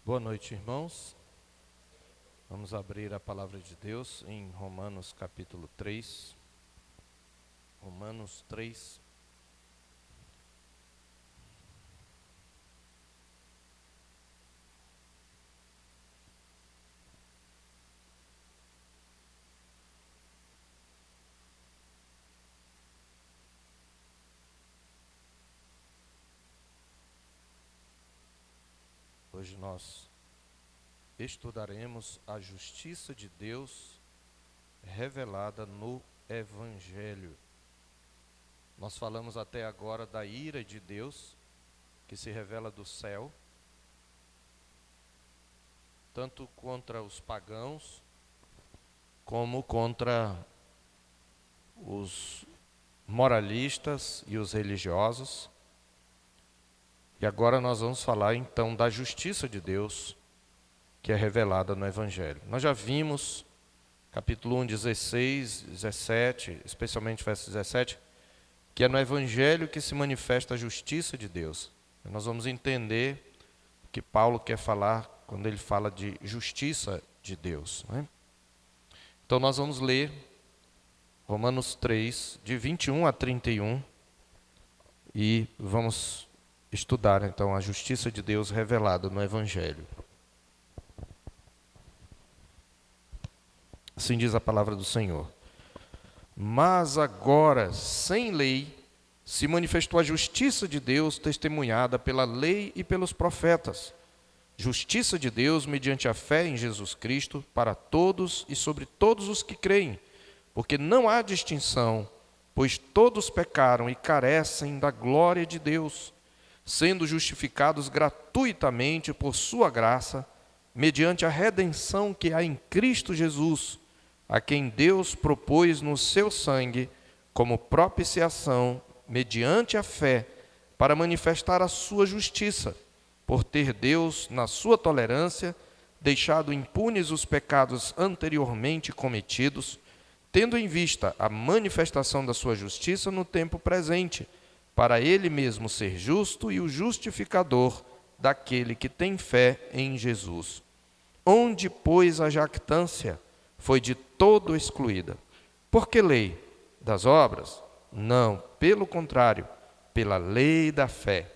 Boa noite, irmãos. Vamos abrir a palavra de Deus em Romanos capítulo 3. Romanos 3. Hoje nós estudaremos a justiça de Deus revelada no Evangelho. Nós falamos até agora da ira de Deus, que se revela do céu, tanto contra os pagãos, como contra os moralistas e os religiosos. E agora nós vamos falar então da justiça de Deus, que é revelada no Evangelho. Nós já vimos, capítulo 1, 16, 17, especialmente verso 17, que é no Evangelho que se manifesta a justiça de Deus. E nós vamos entender o que Paulo quer falar quando ele fala de justiça de Deus, né? Então nós vamos ler Romanos 3, de 21 a 31, e vamos estudar então a justiça de Deus revelada no Evangelho. Assim diz a palavra do Senhor. Mas agora, sem lei, se manifestou a justiça de Deus testemunhada pela lei e pelos profetas. Justiça de Deus mediante a fé em Jesus Cristo para todos e sobre todos os que creem, porque não há distinção, pois todos pecaram e carecem da glória de Deus, sendo justificados gratuitamente por sua graça, mediante a redenção que há em Cristo Jesus, a quem Deus propôs no seu sangue como propiciação, mediante a fé, para manifestar a sua justiça, por ter Deus, na sua tolerância, deixado impunes os pecados anteriormente cometidos, tendo em vista a manifestação da sua justiça no tempo presente, para ele mesmo ser justo e o justificador daquele que tem fé em Jesus. Onde, pois, a jactância foi de todo excluída. Por que lei? Das obras? Não, pelo contrário, pela lei da fé.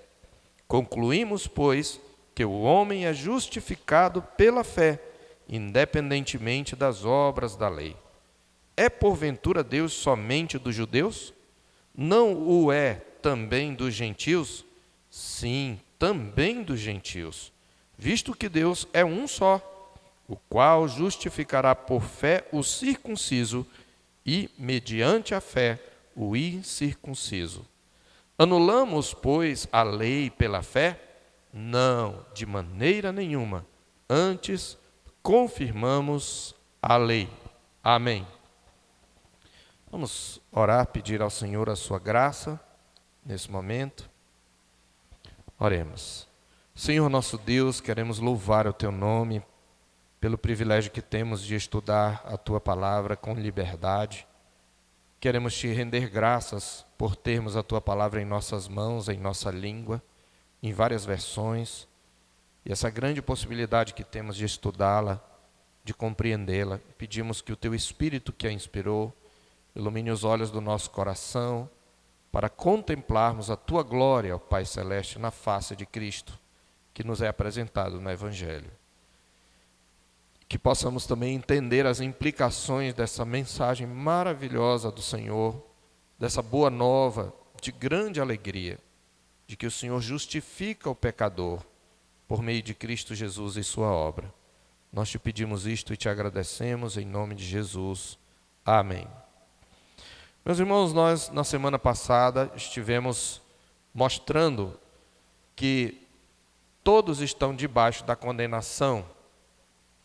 Concluímos, pois, que o homem é justificado pela fé, independentemente das obras da lei. É porventura Deus somente dos judeus? Não o é também dos gentios? Sim, também dos gentios, visto que Deus é um só, o qual justificará por fé o circunciso e, mediante a fé, o incircunciso. Anulamos, pois, a lei pela fé? Não, de maneira nenhuma. Antes, confirmamos a lei. Amém. Vamos orar, pedir ao Senhor a sua graça nesse momento. Oremos. Senhor nosso Deus, queremos louvar o teu nome pelo privilégio que temos de estudar a tua palavra com liberdade. Queremos te render graças por termos a tua palavra em nossas mãos, em nossa língua, em várias versões, e essa grande possibilidade que temos de estudá-la, de compreendê-la. Pedimos que o teu Espírito que a inspirou ilumine os olhos do nosso coração para contemplarmos a tua glória, ó Pai Celeste, na face de Cristo, que nos é apresentado no Evangelho. Que possamos também entender as implicações dessa mensagem maravilhosa do Senhor, dessa boa nova de grande alegria, de que o Senhor justifica o pecador por meio de Cristo Jesus e sua obra. Nós te pedimos isto e te agradecemos em nome de Jesus. Amém. Meus irmãos, nós na semana passada estivemos mostrando que todos estão debaixo da condenação.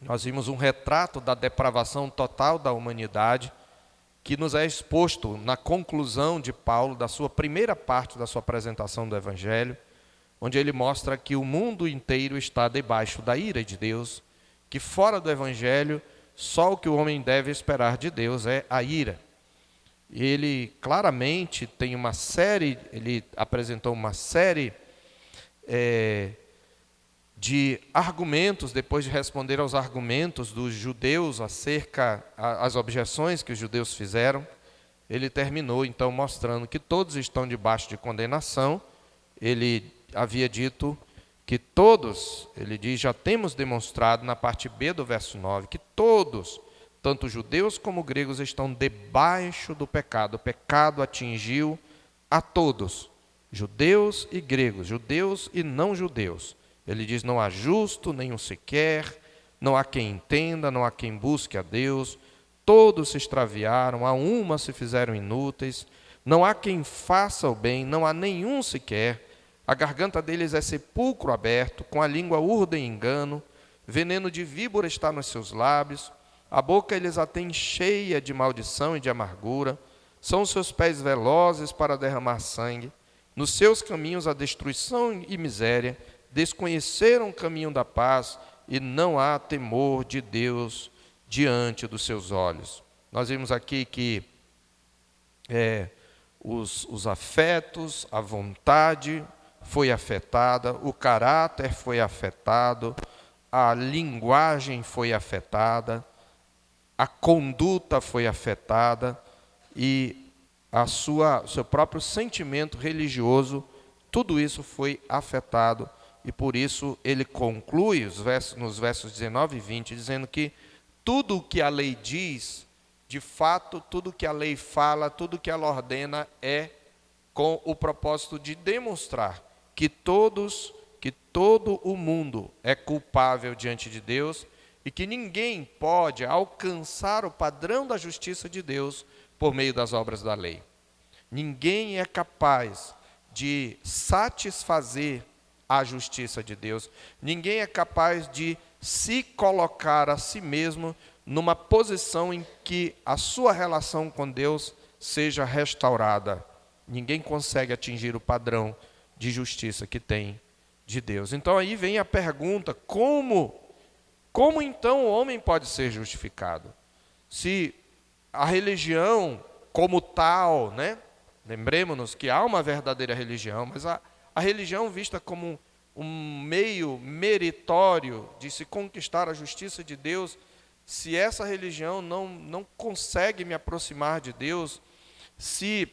Nós vimos um retrato da depravação total da humanidade que nos é exposto na conclusão de Paulo, da sua primeira parte da sua apresentação do Evangelho, onde ele mostra que o mundo inteiro está debaixo da ira de Deus, que fora do Evangelho, só o que o homem deve esperar de Deus é a ira. Ele claramente tem uma série, ele apresentou uma série de argumentos, depois de responder aos argumentos dos judeus acerca às objeções que os judeus fizeram, ele terminou então mostrando que todos estão debaixo de condenação. Ele havia dito que todos, ele diz, já temos demonstrado na parte B do verso 9, que todos, tanto judeus como gregos, estão debaixo do pecado. O pecado atingiu a todos, judeus e gregos, judeus e não judeus. Ele diz, não há justo, nenhum sequer, não há quem entenda, não há quem busque a Deus, todos se extraviaram, a uma se fizeram inúteis, não há quem faça o bem, não há nenhum sequer, a garganta deles é sepulcro aberto, com a língua urdem engano, veneno de víbora está nos seus lábios, a boca eles a têm cheia de maldição e de amargura, são os seus pés velozes para derramar sangue, nos seus caminhos a destruição e miséria, desconheceram o caminho da paz e não há temor de Deus diante dos seus olhos. Nós vimos aqui que os afetos, a vontade foi afetada, o caráter foi afetado, a linguagem foi afetada, a conduta foi afetada e seu próprio sentimento religioso, tudo isso foi afetado. E por isso ele conclui nos versos 19 e 20, dizendo que tudo o que a lei diz, de fato, tudo o que a lei fala, tudo o que ela ordena é com o propósito de demonstrar que todo o mundo é culpável diante de Deus e que ninguém pode alcançar o padrão da justiça de Deus por meio das obras da lei. Ninguém é capaz de satisfazer a justiça de Deus. Ninguém é capaz de se colocar a si mesmo numa posição em que a sua relação com Deus seja restaurada. Ninguém consegue atingir o padrão de justiça que tem de Deus. Então aí vem a pergunta, como então o homem pode ser justificado? Se a religião como tal, né? Lembremos-nos que há uma verdadeira religião, mas a religião vista como um meio meritório de se conquistar a justiça de Deus, se essa religião não consegue me aproximar de Deus, se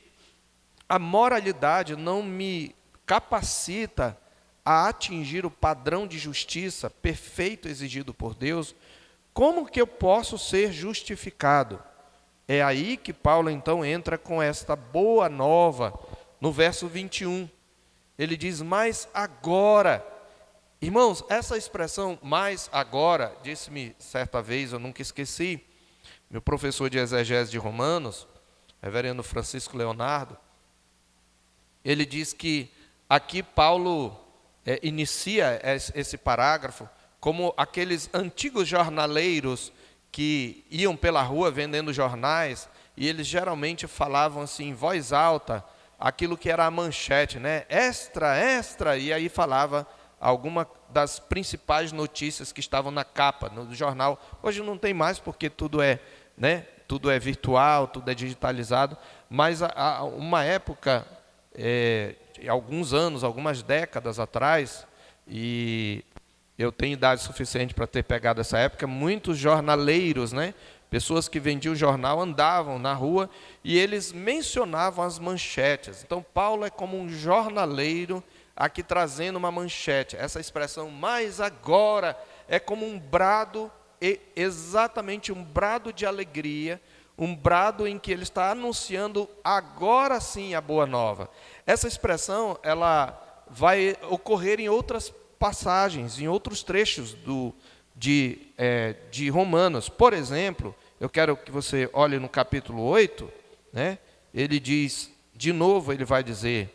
a moralidade não me capacita a atingir o padrão de justiça perfeito exigido por Deus, como que eu posso ser justificado? É aí que Paulo então entra com esta boa nova, no verso 21. Ele diz, mas agora. Irmãos, essa expressão, mas agora, disse-me certa vez, eu nunca esqueci, meu professor de exegese de Romanos, reverendo Francisco Leonardo, ele diz que aqui Paulo inicia esse parágrafo como aqueles antigos jornaleiros que iam pela rua vendendo jornais, e eles geralmente falavam assim em voz alta, aquilo que era a manchete, né? Extra, extra, e aí falava alguma das principais notícias que estavam na capa do jornal. Hoje não tem mais porque tudo é, né? Tudo é virtual, tudo é digitalizado, mas uma época, alguns anos, algumas décadas atrás, e eu tenho idade suficiente para ter pegado essa época, muitos jornaleiros, né? Pessoas que vendiam jornal andavam na rua e eles mencionavam as manchetes. Então, Paulo é como um jornaleiro aqui trazendo uma manchete. Essa expressão, mas agora, é como um brado, exatamente um brado de alegria, um brado em que ele está anunciando agora sim a boa nova. Essa expressão, ela vai ocorrer em outras passagens, em outros trechos de Romanos. Por exemplo, eu quero que você olhe no capítulo 8, né? Ele diz, de novo ele vai dizer,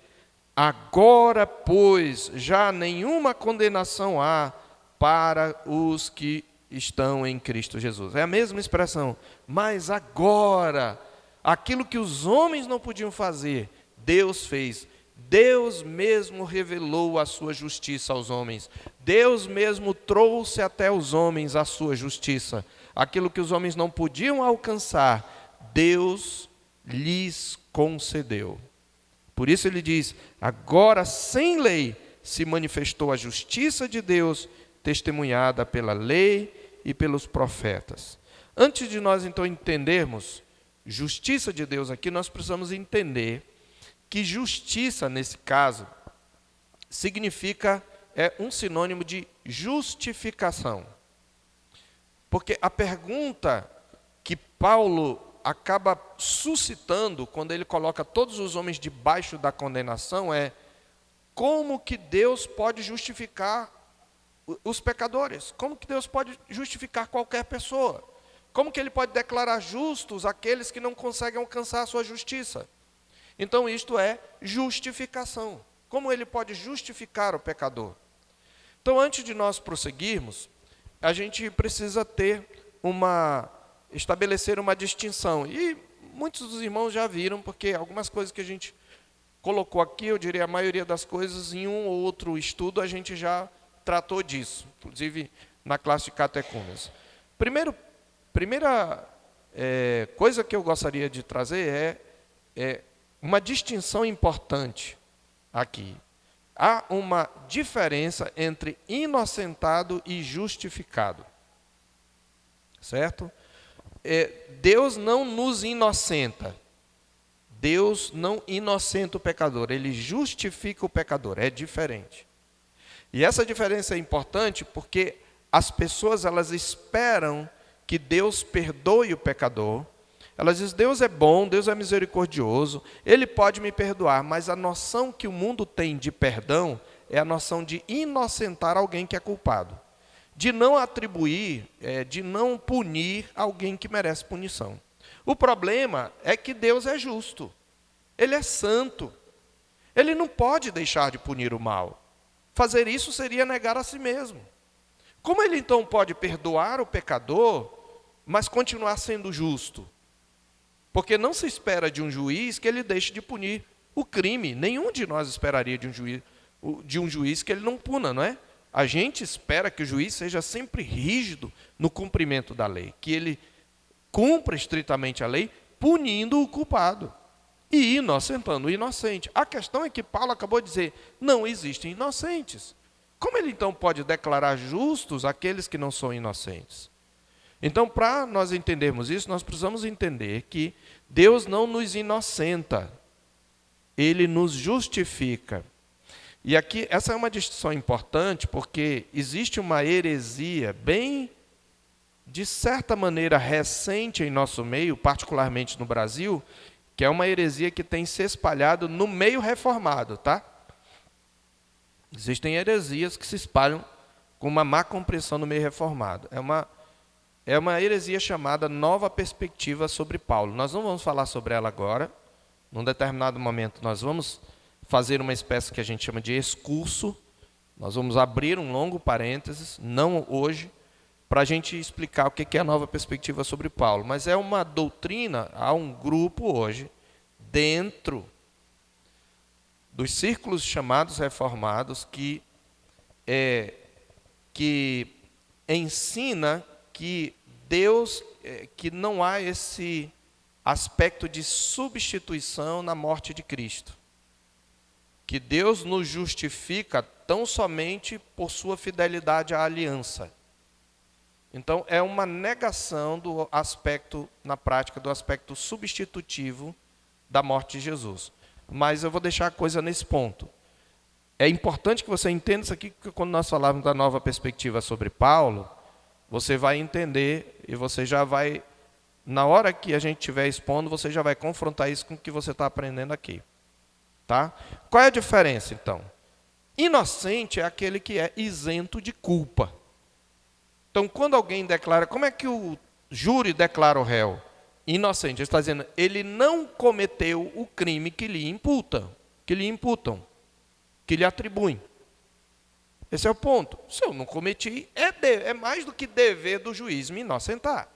agora, pois, já nenhuma condenação há para os que estão em Cristo Jesus. É a mesma expressão, mas agora, aquilo que os homens não podiam fazer, Deus fez. Deus mesmo revelou a sua justiça aos homens. Deus mesmo trouxe até os homens a sua justiça. Aquilo que os homens não podiam alcançar, Deus lhes concedeu. Por isso ele diz, agora sem lei, se manifestou a justiça de Deus, testemunhada pela lei e pelos profetas. Antes de nós, então, entendermos justiça de Deus aqui, nós precisamos entender que justiça, nesse caso, significa, é um sinônimo de justificação. Porque a pergunta que Paulo acaba suscitando, quando ele coloca todos os homens debaixo da condenação, é: como que Deus pode justificar os pecadores? Como que Deus pode justificar qualquer pessoa? Como que ele pode declarar justos aqueles que não conseguem alcançar a sua justiça? Então, isto é justificação. Como ele pode justificar o pecador? Então, antes de nós prosseguirmos, a gente precisa estabelecer uma distinção. E muitos dos irmãos já viram, porque algumas coisas que a gente colocou aqui, eu diria a maioria das coisas, em um ou outro estudo, a gente já tratou disso, inclusive na classe de catecúmenos. Primeira coisa que eu gostaria de trazer é uma distinção importante aqui. Há uma diferença entre inocentado e justificado. Certo? Deus não nos inocenta. Deus não inocenta o pecador, ele justifica o pecador, é diferente. E essa diferença é importante porque as pessoas, elas esperam que Deus perdoe o pecador. Elas dizem: Deus é bom, Deus é misericordioso, Ele pode me perdoar. Mas a noção que o mundo tem de perdão é a noção de inocentar alguém que é culpado. De não atribuir, de não punir alguém que merece punição. O problema é que Deus é justo. Ele é santo. Ele não pode deixar de punir o mal. Fazer isso seria negar a si mesmo. Como ele então pode perdoar o pecador, mas continuar sendo justo? Porque não se espera de um juiz que ele deixe de punir o crime. Nenhum de nós esperaria de um juiz que ele não puna, não é? A gente espera que o juiz seja sempre rígido no cumprimento da lei, que ele cumpra estritamente a lei, punindo o culpado e inocentando o inocente. A questão é que Paulo acabou de dizer: não existem inocentes. Como ele então pode declarar justos aqueles que não são inocentes? Então, para nós entendermos isso, nós precisamos entender que Deus não nos inocenta, Ele nos justifica. E aqui, essa é uma distinção importante, porque existe uma heresia bem, de certa maneira, recente em nosso meio, particularmente no Brasil, que é uma heresia que tem se espalhado no meio reformado, tá? Existem heresias que se espalham com uma má compreensão no meio reformado. É uma heresia chamada Nova Perspectiva sobre Paulo. Nós não vamos falar sobre ela agora. Num determinado momento, nós vamos fazer uma espécie que a gente chama de excurso. Nós vamos abrir um longo parênteses, não hoje, para a gente explicar o que é a Nova Perspectiva sobre Paulo. Mas é uma doutrina, há um grupo hoje, dentro dos círculos chamados reformados, que ensina que Deus, que não há esse aspecto de substituição na morte de Cristo. Que Deus nos justifica tão somente por sua fidelidade à aliança. Então, é uma negação do aspecto, na prática, do aspecto substitutivo da morte de Jesus. Mas eu vou deixar a coisa nesse ponto. É importante que você entenda isso aqui, porque quando nós falarmos da Nova Perspectiva sobre Paulo, você vai entender e você já vai, na hora que a gente estiver expondo, você já vai confrontar isso com o que você está aprendendo aqui. Tá? Qual é a diferença, então? Inocente é aquele que é isento de culpa. Então, quando alguém declara, como é que o júri declara o réu? Inocente. Ele está dizendo, ele não cometeu o crime que lhe imputam, que lhe atribuem. Esse é o ponto. Se eu não cometi, é mais do que dever do juiz me inocentar.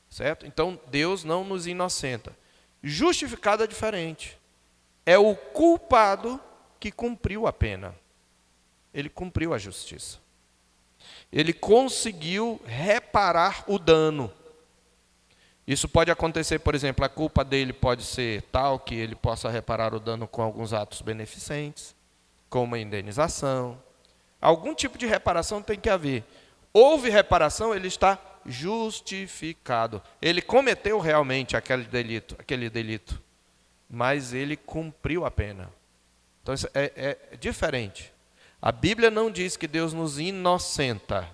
Certo? Então, Deus não nos inocenta. Justificado é diferente. É o culpado que cumpriu a pena. Ele cumpriu a justiça. Ele conseguiu reparar o dano. Isso pode acontecer, por exemplo, a culpa dele pode ser tal que ele possa reparar o dano com alguns atos beneficentes. com uma indenização. Algum tipo de reparação tem que haver. Houve reparação, ele está justificado. Ele cometeu realmente aquele delito, mas ele cumpriu a pena. Então isso é diferente. A Bíblia não diz que Deus nos inocenta.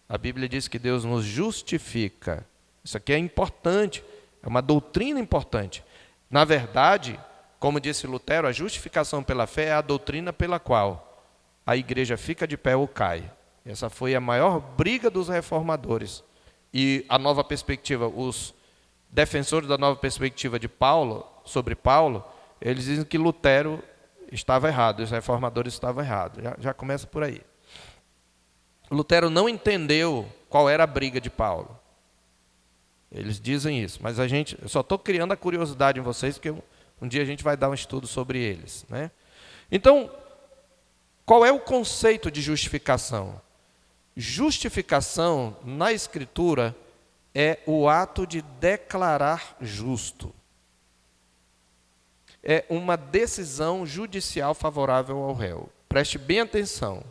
A Bíblia diz que Deus nos justifica. Isso aqui é importante, é uma doutrina importante. Na verdade, como disse Lutero, a justificação pela fé é a doutrina pela qual a igreja fica de pé ou cai. Essa foi a maior briga dos reformadores. E a nova perspectiva, os defensores da nova perspectiva de Paulo, sobre Paulo, eles dizem que Lutero estava errado, os reformadores estavam errados. Já começa por aí. Lutero não entendeu qual era a briga de Paulo. Eles dizem isso, mas eu só estou criando a curiosidade em vocês, porque um dia a gente vai dar um estudo sobre eles, né? Então, qual é o conceito de justificação? Justificação, na Escritura, é o ato de declarar justo. É uma decisão judicial favorável ao réu. Preste bem atenção.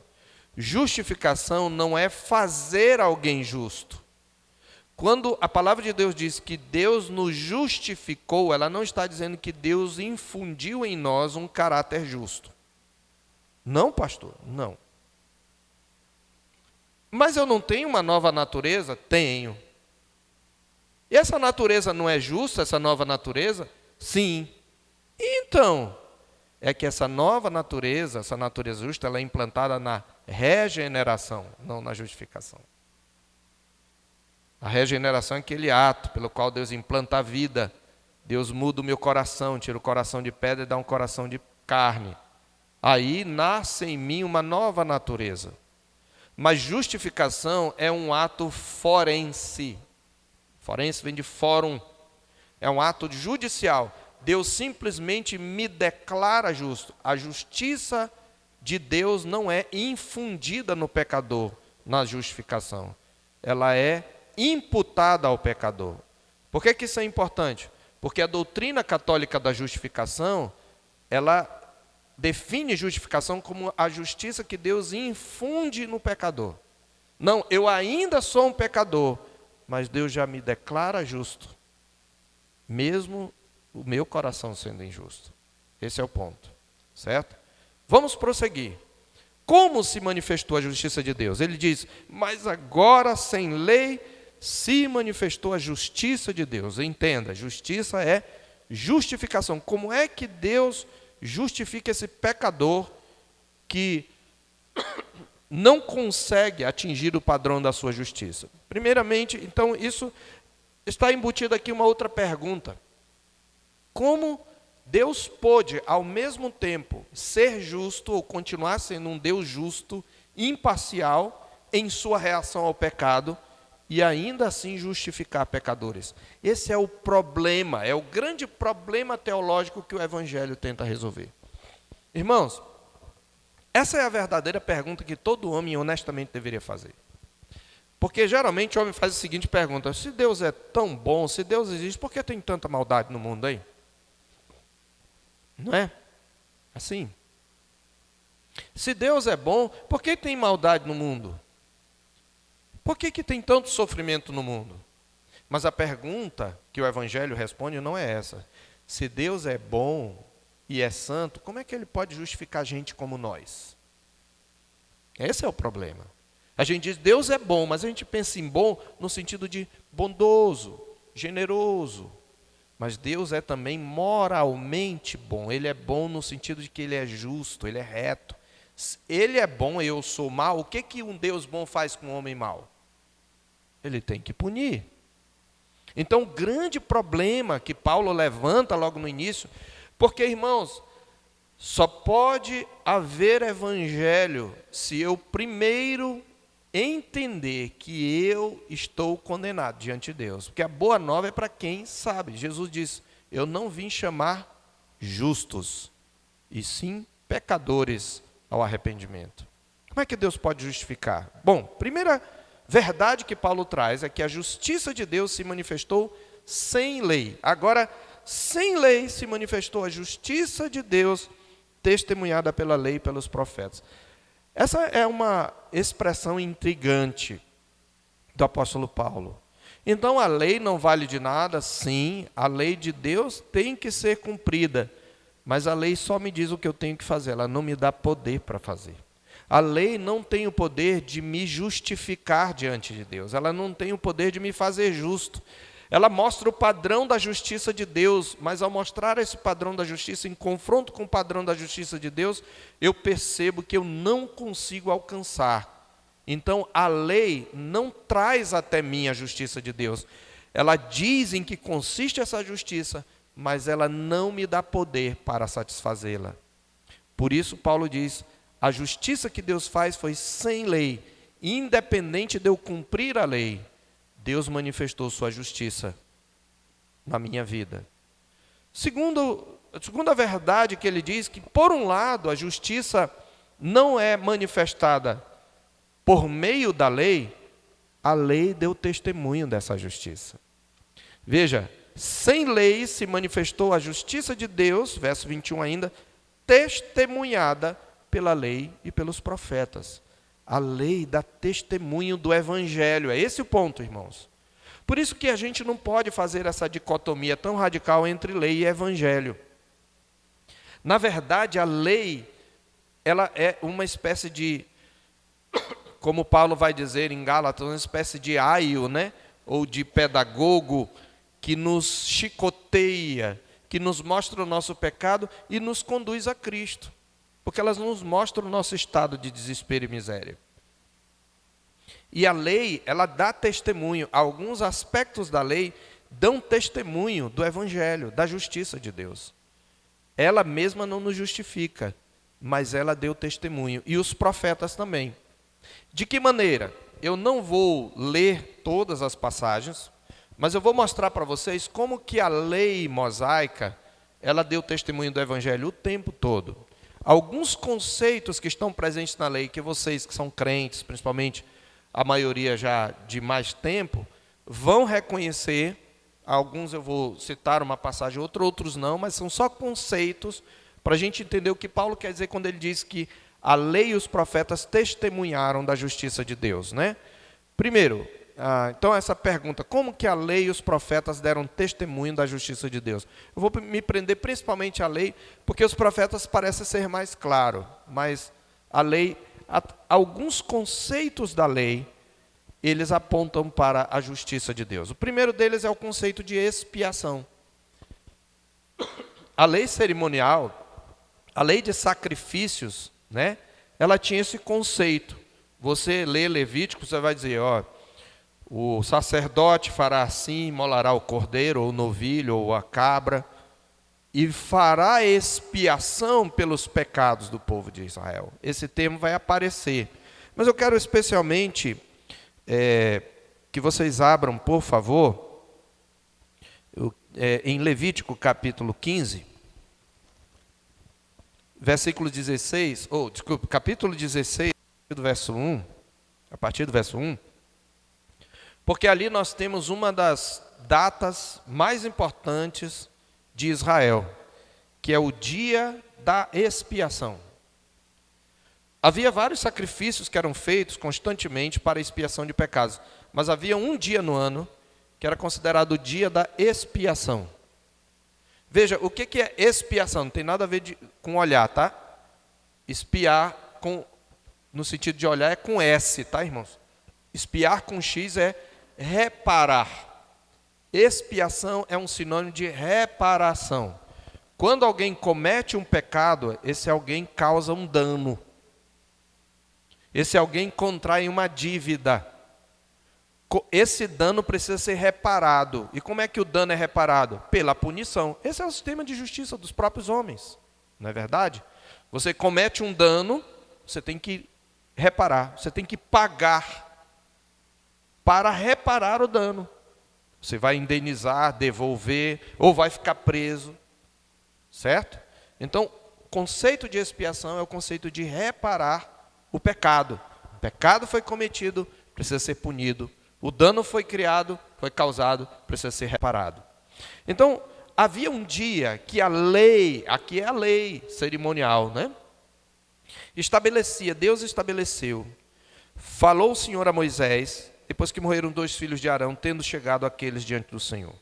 Justificação não é fazer alguém justo. Quando a palavra de Deus diz que Deus nos justificou, ela não está dizendo que Deus infundiu em nós um caráter justo. Não, pastor, não. Mas eu não tenho uma nova natureza? Tenho. E essa natureza não é justa, essa nova natureza? Sim. Então, é que essa nova natureza, essa natureza justa, ela é implantada na regeneração, não na justificação. A regeneração é aquele ato pelo qual Deus implanta a vida. Deus muda o meu coração, tira o coração de pedra e dá um coração de carne. Aí nasce em mim uma nova natureza. Mas justificação é um ato forense. Forense vem de fórum. É um ato judicial. Deus simplesmente me declara justo. A justiça de Deus não é infundida no pecador na justificação. Ela é imputada ao pecador. Por que isso é importante? Porque a doutrina católica da justificação, ela define justificação como a justiça que Deus infunde no pecador. Não, eu ainda sou um pecador, mas Deus já me declara justo, mesmo o meu coração sendo injusto. Esse é o ponto, certo? Vamos prosseguir. Como se manifestou a justiça de Deus? Ele diz, mas agora sem lei se manifestou a justiça de Deus. Entenda, justiça é justificação. Como é que Deus justifica esse pecador que não consegue atingir o padrão da sua justiça? Primeiramente, então, isso está embutido aqui uma outra pergunta. Como Deus pôde, ao mesmo tempo, ser justo ou continuar sendo um Deus justo, imparcial, em sua reação ao pecado, e ainda assim justificar pecadores? Esse é o problema, é o grande problema teológico que o Evangelho tenta resolver. Irmãos, essa é a verdadeira pergunta que todo homem honestamente deveria fazer. Porque geralmente o homem faz a seguinte pergunta: se Deus é tão bom, se Deus existe, por que tem tanta maldade no mundo aí? Não é? Assim. Se Deus é bom, por que tem maldade no mundo? Por que tem tanto sofrimento no mundo? Mas a pergunta que o Evangelho responde não é essa. Se Deus é bom e é santo, como é que Ele pode justificar gente como nós? Esse é o problema. A gente diz Deus é bom, mas a gente pensa em bom no sentido de bondoso, generoso. Mas Deus é também moralmente bom. Ele é bom no sentido de que Ele é justo, Ele é reto. Ele é bom e eu sou mau. O que um Deus bom faz com um homem mau? Ele tem que punir. Então, o grande problema que Paulo levanta logo no início, porque, irmãos, só pode haver evangelho se eu primeiro entender que eu estou condenado diante de Deus. Porque a boa nova é para quem sabe. Jesus disse, eu não vim chamar justos, e sim pecadores ao arrependimento. Como é que Deus pode justificar? Bom, primeira verdade que Paulo traz é que a justiça de Deus se manifestou sem lei. Agora, sem lei se manifestou a justiça de Deus testemunhada pela lei e pelos profetas. Essa é uma expressão intrigante do apóstolo Paulo. Então a lei não vale de nada? Sim, a lei de Deus tem que ser cumprida, mas a lei só me diz o que eu tenho que fazer, ela não me dá poder para fazer. A lei não tem o poder de me justificar diante de Deus, ela não tem o poder de me fazer justo. Ela mostra o padrão da justiça de Deus, mas ao mostrar esse padrão da justiça em confronto com o padrão da justiça de Deus, eu percebo que eu não consigo alcançar. Então, a lei não traz até mim a justiça de Deus. Ela diz em que consiste essa justiça, mas ela não me dá poder para satisfazê-la. Por isso, Paulo diz, a justiça que Deus faz foi sem lei, independente de eu cumprir a lei. Deus manifestou sua justiça na minha vida. Segunda verdade que ele diz que, por um lado, a justiça não é manifestada por meio da lei, a lei deu testemunho dessa justiça. Veja, sem lei se manifestou a justiça de Deus, verso 21 ainda, testemunhada pela lei e pelos profetas. A lei dá testemunho do evangelho, é esse o ponto, irmãos. Por isso que a gente não pode fazer essa dicotomia tão radical entre lei e evangelho. Na verdade, a lei, ela é uma espécie de, como Paulo vai dizer em Gálatas, uma espécie de aio, né? Ou de pedagogo que nos chicoteia, que nos mostra o nosso pecado e nos conduz a Cristo. Porque elas nos mostram o nosso estado de desespero e miséria. E a lei, ela dá testemunho, alguns aspectos da lei dão testemunho do evangelho, da justiça de Deus. Ela mesma não nos justifica, mas ela deu testemunho, e os profetas também. De que maneira? Eu não vou ler todas as passagens, mas eu vou mostrar para vocês como que a lei mosaica, ela deu testemunho do evangelho o tempo todo. Alguns conceitos que estão presentes na lei, que vocês que são crentes, principalmente a maioria já de mais tempo, vão reconhecer. Alguns eu vou citar uma passagem, outros não, mas são só conceitos para a gente entender o que Paulo quer dizer quando ele diz que a lei e os profetas testemunharam da justiça de Deus, né? Primeiro, então essa pergunta, como que a lei e os profetas deram testemunho da justiça de Deus? Eu vou me prender principalmente à lei, porque os profetas parecem ser mais claros, mas a lei, alguns conceitos da lei, eles apontam para a justiça de Deus. O primeiro deles é o conceito de expiação. A lei cerimonial, a lei de sacrifícios, né? Ela tinha esse conceito. Você lê Levítico, você vai dizer, ó, o sacerdote fará assim, imolará o cordeiro, ou o novilho, ou a cabra, e fará expiação pelos pecados do povo de Israel. Esse termo vai aparecer. Mas eu quero especialmente que vocês abram, por favor, em Levítico capítulo 15, versículo 16, capítulo 16, do verso 1, a partir do verso 1, porque ali nós temos uma das datas mais importantes de Israel, que é o dia da expiação. Havia vários sacrifícios que eram feitos constantemente para a expiação de pecados, mas havia um dia no ano que era considerado o dia da expiação. Veja, o que é expiação? Não tem nada a ver com olhar, tá? Espiar, no sentido de olhar, é com S, tá, irmãos? Espiar com X é reparar. Expiação é um sinônimo de reparação. Quando alguém comete um pecado, esse alguém causa um dano. Esse alguém contrai uma dívida. Esse dano precisa ser reparado. E como é que o dano é reparado? Pela punição. Esse é o sistema de justiça dos próprios homens. Não é verdade? Você comete um dano, você tem que reparar. Você tem que pagar para reparar o dano. Você vai indenizar, devolver, ou vai ficar preso. Certo? Então, o conceito de expiação é o conceito de reparar o pecado. O pecado foi cometido, precisa ser punido. O dano foi criado, foi causado, precisa ser reparado. Então, havia um dia que a lei, aqui é a lei cerimonial, né? Estabelecia, Deus estabeleceu, falou o Senhor a Moisés, depois que morreram 2 filhos de Arão, tendo chegado aqueles diante do Senhor.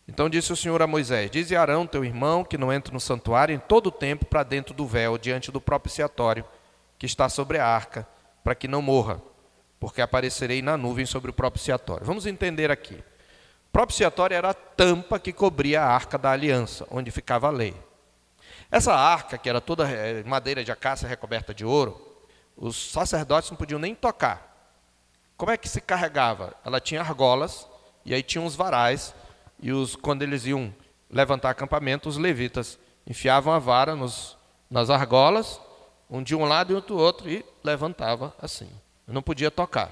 Então disse o Senhor a Moisés: dize a Arão, teu irmão, que não entre no santuário em todo o tempo para dentro do véu, diante do propiciatório, que está sobre a arca, para que não morra, porque aparecerei na nuvem sobre o propiciatório. Vamos entender aqui. O propiciatório era a tampa que cobria a arca da aliança, onde ficava a lei. Essa arca, que era toda madeira de acácia recoberta de ouro, os sacerdotes não podiam nem tocar. Como é que se carregava? Ela tinha argolas, e aí tinha uns varais, e quando eles iam levantar acampamento, os levitas enfiavam a vara nas argolas, um de um lado e outro do outro, e levantava assim. Não podia tocar.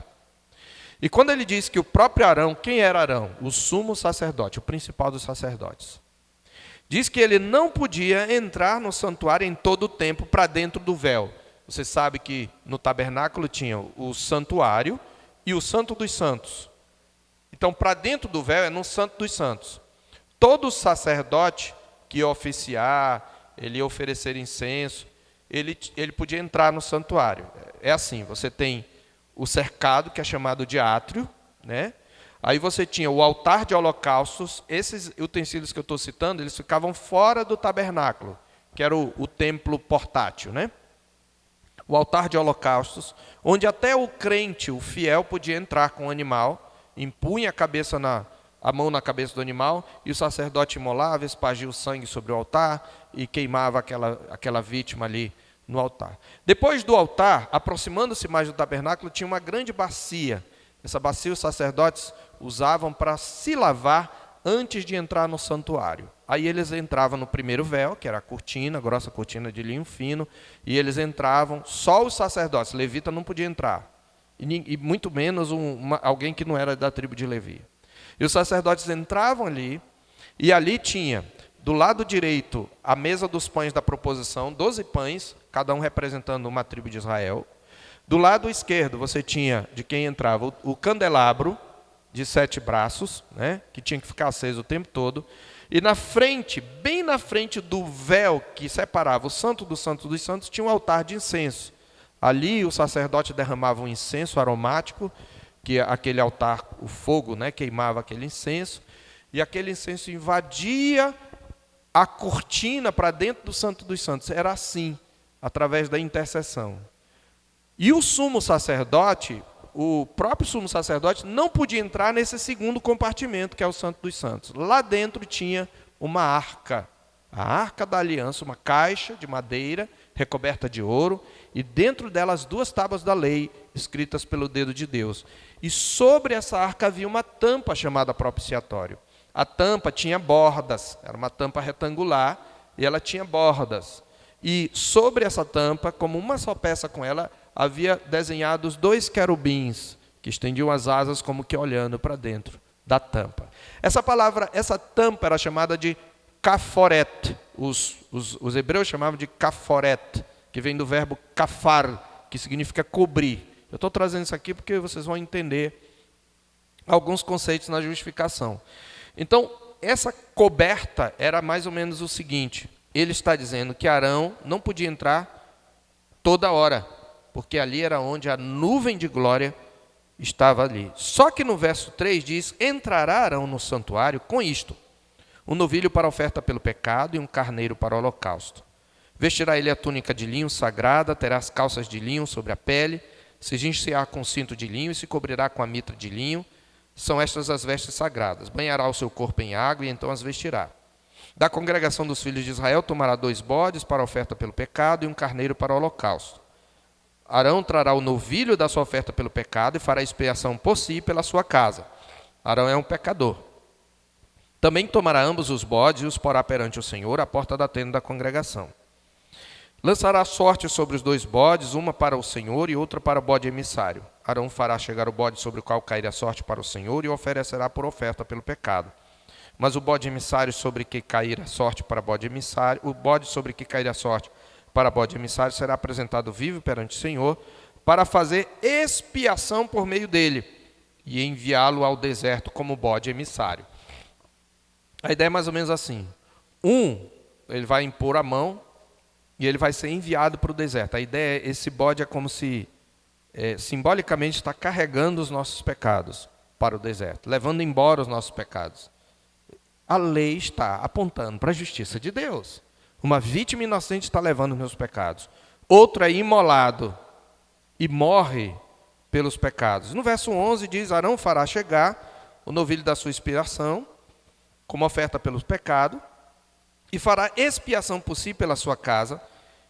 E quando ele disse que o próprio Arão, quem era Arão? O sumo sacerdote, o principal dos sacerdotes. Diz que ele não podia entrar no santuário em todo o tempo para dentro do véu. Você sabe que no tabernáculo tinha o santuário e o santo dos santos. Então, para dentro do véu é no santo dos santos. Todo sacerdote que ia oficiar, ele ia oferecer incenso, ele podia entrar no santuário. É assim, você tem o cercado, que é chamado de átrio, né? Aí você tinha o altar de holocaustos. Esses utensílios que eu estou citando, eles ficavam fora do tabernáculo, que era o templo portátil, né? O altar de holocaustos, onde até o crente, o fiel, podia entrar com o animal, impunha a mão na cabeça do animal, e o sacerdote imolava, espargia o sangue sobre o altar e queimava aquela vítima ali no altar. Depois do altar, aproximando-se mais do tabernáculo, tinha uma grande bacia. Essa bacia os sacerdotes usavam para se lavar antes de entrar no santuário. Aí eles entravam no primeiro véu, que era a cortina, a grossa cortina de linho fino, e eles entravam, só os sacerdotes, levita não podia entrar, e muito menos alguém que não era da tribo de Levi. E os sacerdotes entravam ali, e ali tinha, do lado direito, a mesa dos pães da proposição, 12 pães, cada um representando uma tribo de Israel. Do lado esquerdo, você tinha, de quem entrava, o candelabro de 7 braços, né, que tinha que ficar aceso o tempo todo. E na frente, bem na frente do véu que separava o santo dos santos, tinha um altar de incenso. Ali o sacerdote derramava um incenso aromático, que aquele altar, o fogo, né, queimava aquele incenso, e aquele incenso invadia a cortina para dentro do santo dos santos. Era assim, através da intercessão. E o sumo sacerdote, o próprio sumo sacerdote, não podia entrar nesse segundo compartimento, que é o santo dos santos. Lá dentro tinha uma arca, a arca da aliança, uma caixa de madeira recoberta de ouro, e dentro dela as 2 tábuas da lei, escritas pelo dedo de Deus. E sobre essa arca havia uma tampa chamada propiciatório. A tampa tinha bordas, era uma tampa retangular, e ela tinha bordas. E sobre essa tampa, como uma só peça com ela, havia desenhados 2 querubins, que estendiam as asas como que olhando para dentro da tampa. Essa tampa era chamada de caforet. Os hebreus chamavam de caforet, que vem do verbo kafar, que significa cobrir. Eu estou trazendo isso aqui porque vocês vão entender alguns conceitos na justificação. Então, essa coberta era mais ou menos o seguinte: ele está dizendo que Arão não podia entrar toda hora, porque ali era onde a nuvem de glória estava ali. Só que no verso 3 diz: entrará Arão no santuário com isto: um novilho para oferta pelo pecado e um carneiro para o holocausto. Vestirá ele a túnica de linho sagrada, terá as calças de linho sobre a pele, se cingirá com cinto de linho e se cobrirá com a mitra de linho. São estas as vestes sagradas. Banhará o seu corpo em água e então as vestirá. Da congregação dos filhos de Israel tomará 2 bodes para a oferta pelo pecado e um carneiro para o holocausto. Arão trará o novilho da sua oferta pelo pecado e fará expiação por si e pela sua casa. Arão é um pecador. Também tomará ambos os bodes e os porá perante o Senhor à porta da tenda da congregação. Lançará sorte sobre os 2 bodes, uma para o Senhor e outra para o bode emissário. Arão fará chegar o bode sobre o qual cair a sorte para o Senhor e o oferecerá por oferta pelo pecado. Mas o bode emissário sobre que cair a sorte para bode emissário, o bode sobre que cair a sorte para bode emissário será apresentado vivo perante o Senhor, para fazer expiação por meio dele e enviá-lo ao deserto como bode emissário. A ideia é mais ou menos assim. Ele vai impor a mão e ele vai ser enviado para o deserto. A ideia é, esse bode é como se, simbolicamente, está carregando os nossos pecados para o deserto, levando embora os nossos pecados. A lei está apontando para a justiça de Deus. Uma vítima inocente está levando os meus pecados. Outro é imolado e morre pelos pecados. No verso 11 diz, Arão fará chegar o novilho da sua expiação, como oferta pelos pecados, e fará expiação por si pela sua casa,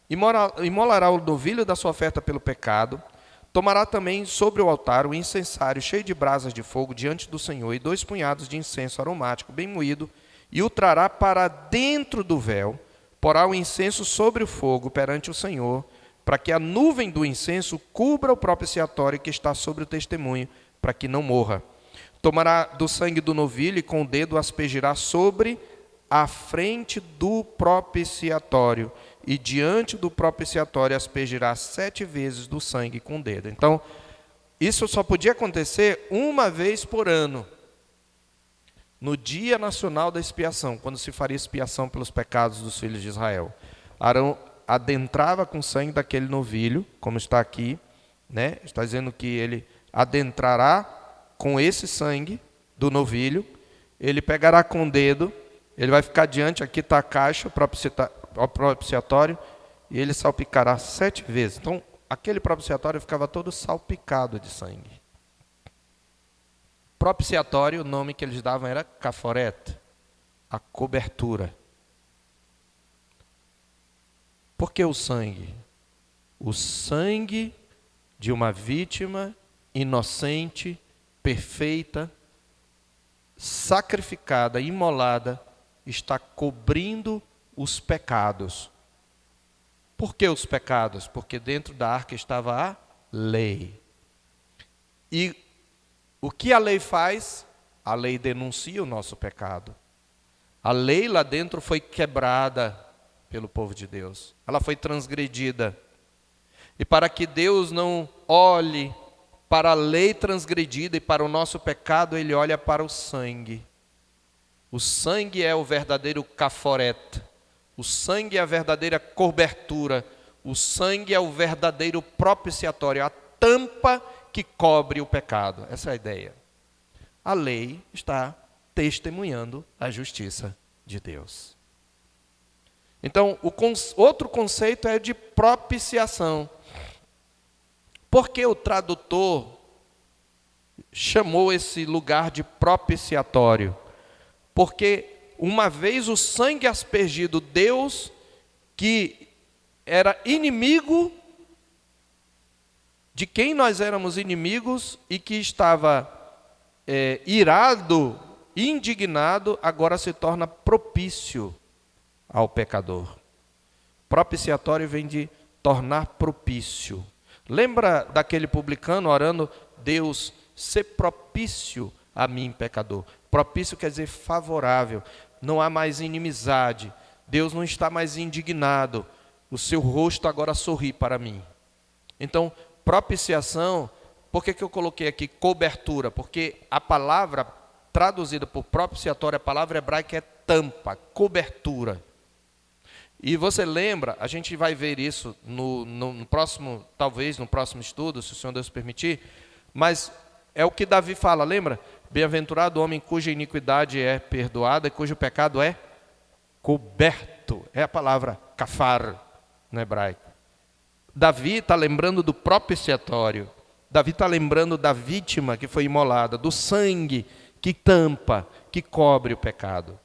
imolará o novilho da sua oferta pelo pecado, tomará também sobre o altar o incensário cheio de brasas de fogo diante do Senhor e 2 punhados de incenso aromático bem moído, e o trará para dentro do véu, porá o incenso sobre o fogo perante o Senhor, para que a nuvem do incenso cubra o propiciatório que está sobre o testemunho, para que não morra. Tomará do sangue do novilho e com o dedo aspergirá sobre a frente do propiciatório, e diante do propiciatório aspergirá 7 vezes do sangue com o dedo. Então, isso só podia acontecer uma vez por ano, no Dia Nacional da Expiação, quando se faria expiação pelos pecados dos filhos de Israel. Arão adentrava com o sangue daquele novilho, como está aqui, né? Está dizendo que ele adentrará com esse sangue do novilho, ele pegará com o dedo, ele vai ficar diante, aqui está a caixa, o propiciatório, e ele salpicará 7 vezes. Então, aquele propiciatório ficava todo salpicado de sangue. Propiciatório, o nome que eles davam era caforet, a cobertura. Por que o sangue? O sangue de uma vítima inocente, perfeita, sacrificada, imolada, está cobrindo os pecados. Por que os pecados? Porque dentro da arca estava a lei. E o que a lei faz? A lei denuncia o nosso pecado. A lei lá dentro foi quebrada pelo povo de Deus. Ela foi transgredida. E para que Deus não olhe para a lei transgredida e para o nosso pecado, Ele olha para o sangue. O sangue é o verdadeiro caforet. O sangue é a verdadeira cobertura. O sangue é o verdadeiro propiciatório, a tampa que cobre o pecado. Essa é a ideia. A lei está testemunhando a justiça de Deus. Então, outro conceito é de propiciação. Por que o tradutor chamou esse lugar de propiciatório? Porque uma vez o sangue aspergido, Deus, que era inimigo de quem nós éramos inimigos e que estava irado, indignado, agora se torna propício ao pecador. Propiciatório vem de tornar propício. Lembra daquele publicano orando, Deus, ser propício a mim, pecador. Propício quer dizer favorável, não há mais inimizade, Deus não está mais indignado, o seu rosto agora sorri para mim. Então, propiciação, por que eu coloquei aqui cobertura? Porque a palavra traduzida por propiciatório, a palavra hebraica é tampa, cobertura. E você lembra, a gente vai ver isso no próximo, talvez no próximo estudo, se o Senhor Deus permitir, mas é o que Davi fala, lembra? Bem-aventurado o homem cuja iniquidade é perdoada e cujo pecado é coberto. É a palavra kafar no hebraico. Davi está lembrando do propiciatório. Davi está lembrando da vítima que foi imolada, do sangue que tampa, que cobre o pecado.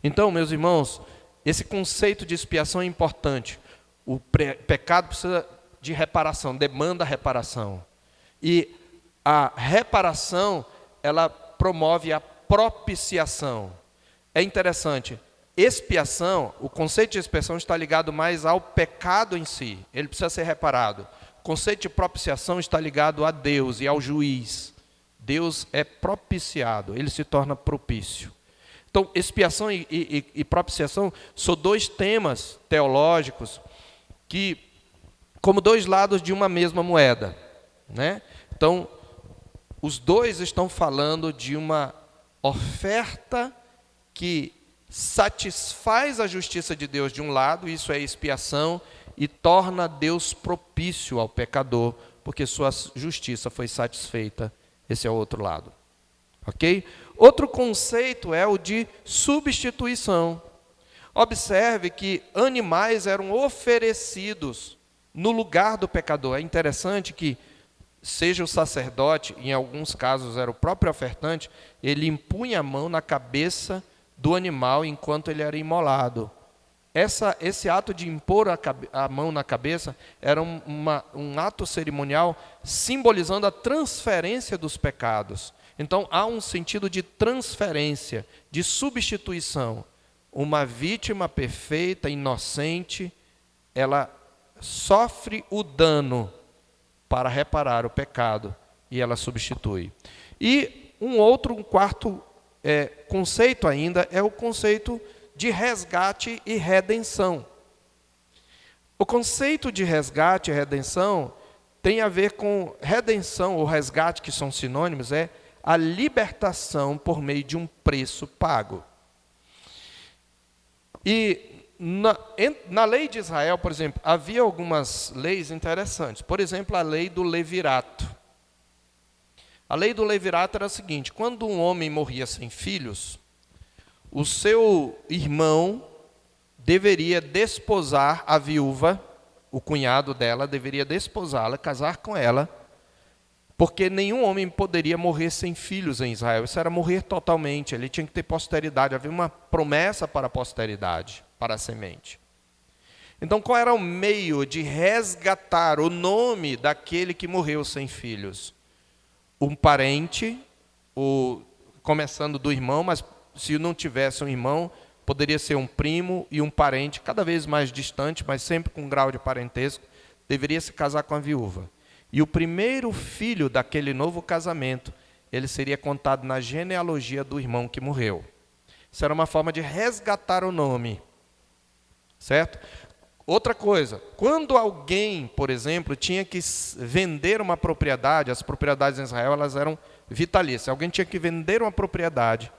Então, meus irmãos, esse conceito de expiação é importante. O pecado precisa de reparação, demanda reparação. E a reparação, ela promove a propiciação. É interessante, expiação, o conceito de expiação está ligado mais ao pecado em si. Ele precisa ser reparado. O conceito de propiciação está ligado a Deus e ao juiz. Deus é propiciado, ele se torna propício. Então, expiação e propiciação são 2 temas teológicos que, como 2 lados de uma mesma moeda, né? Então, os 2 estão falando de uma oferta que satisfaz a justiça de Deus de um lado, isso é expiação, e torna Deus propício ao pecador, porque sua justiça foi satisfeita. Esse é o outro lado. Ok? Outro conceito é o de substituição. Observe que animais eram oferecidos no lugar do pecador. É interessante que seja o sacerdote, em alguns casos era o próprio ofertante, ele impunha a mão na cabeça do animal enquanto ele era imolado. Esse ato de impor a mão na cabeça era um ato cerimonial simbolizando a transferência dos pecados. Então, há um sentido de transferência, de substituição. Uma vítima perfeita, inocente, ela sofre o dano para reparar o pecado e ela substitui. E um quarto conceito ainda é o conceito de resgate e redenção. O conceito de resgate e redenção tem a ver com redenção ou resgate, que são sinônimos, é a libertação por meio de um preço pago. E na lei de Israel, por exemplo, havia algumas leis interessantes. Por exemplo, a lei do levirato. A lei do levirato era a seguinte: quando um homem morria sem filhos, o seu irmão deveria desposar a viúva, o cunhado dela deveria desposá-la, casar com ela, porque nenhum homem poderia morrer sem filhos em Israel. Isso era morrer totalmente, ele tinha que ter posteridade, havia uma promessa para a posteridade, para a semente. Então, qual era o meio de resgatar o nome daquele que morreu sem filhos? Um parente, começando do irmão, mas se não tivesse um irmão, poderia ser um primo e um parente, cada vez mais distante, mas sempre com um grau de parentesco, deveria se casar com a viúva. E o primeiro filho daquele novo casamento, ele seria contado na genealogia do irmão que morreu. Isso era uma forma de resgatar o nome. Certo? Outra coisa, quando alguém, por exemplo, tinha que vender uma propriedade, as propriedades em Israel elas eram vitalícias. Alguém tinha que vender uma propriedade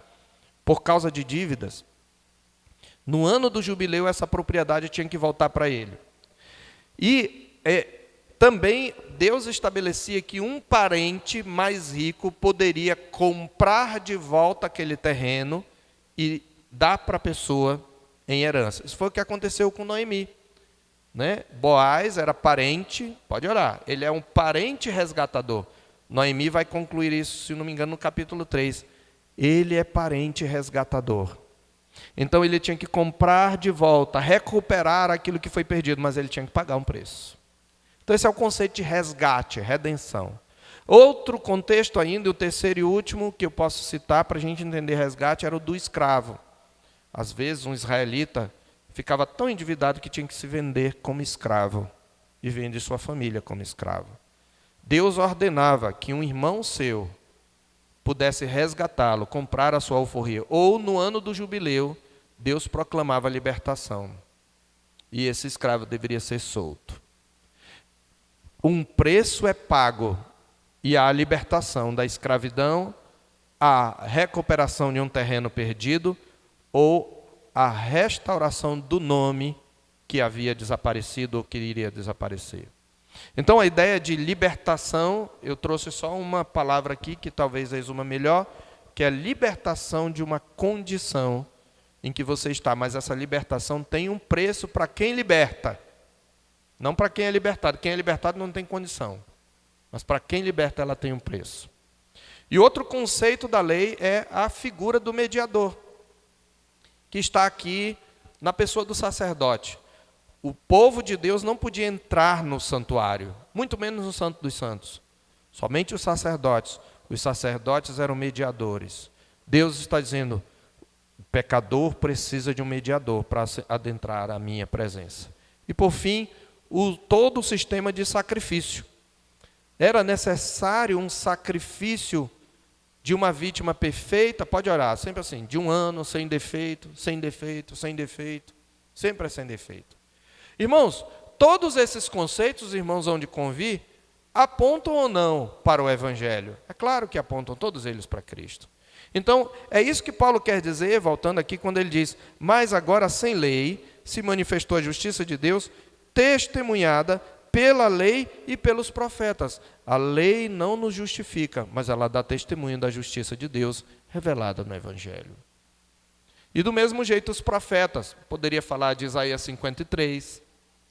por causa de dívidas. No ano do jubileu, essa propriedade tinha que voltar para ele. E também Deus estabelecia que um parente mais rico poderia comprar de volta aquele terreno e dar para a pessoa em herança. Isso foi o que aconteceu com Noemi. Né? Boaz era parente, pode olhar, ele é um parente resgatador. Noemi vai concluir isso, se não me engano, no capítulo 3. Ele é parente resgatador. Então ele tinha que comprar de volta, recuperar aquilo que foi perdido, mas ele tinha que pagar um preço. Então esse é o conceito de resgate, redenção. Outro contexto ainda, o terceiro e último, que eu posso citar para a gente entender resgate, era o do escravo. Às vezes um israelita ficava tão endividado que tinha que se vender como escravo e vende sua família como escravo. Deus ordenava que um irmão seu pudesse resgatá-lo, comprar a sua alforria, ou no ano do jubileu, Deus proclamava a libertação. E esse escravo deveria ser solto. Um preço é pago, e há a libertação da escravidão, a recuperação de um terreno perdido, ou a restauração do nome que havia desaparecido ou que iria desaparecer. Então, a ideia de libertação, eu trouxe só uma palavra aqui que talvez resuma melhor, que é a libertação de uma condição em que você está. Mas essa libertação tem um preço para quem liberta, não para quem é libertado. Quem é libertado não tem condição, mas para quem liberta ela tem um preço. E outro conceito da lei é a figura do mediador, que está aqui na pessoa do sacerdote. O povo de Deus não podia entrar no santuário, muito menos no Santo dos Santos. Somente os sacerdotes. Os sacerdotes eram mediadores. Deus está dizendo, o pecador precisa de um mediador para adentrar a minha presença. E por fim, todo o sistema de sacrifício. Era necessário um sacrifício de uma vítima perfeita, pode orar, sempre assim, de um ano, sem defeito, sem defeito, sem defeito, sempre é sem defeito. Irmãos, todos esses conceitos, irmãos, hão de convir, apontam ou não para o Evangelho? É claro que apontam todos eles para Cristo. Então, é isso que Paulo quer dizer, voltando aqui, quando ele diz: mas agora sem lei se manifestou a justiça de Deus, testemunhada pela lei e pelos profetas. A lei não nos justifica, mas ela dá testemunho da justiça de Deus revelada no Evangelho. E do mesmo jeito os profetas, poderia falar de Isaías 53,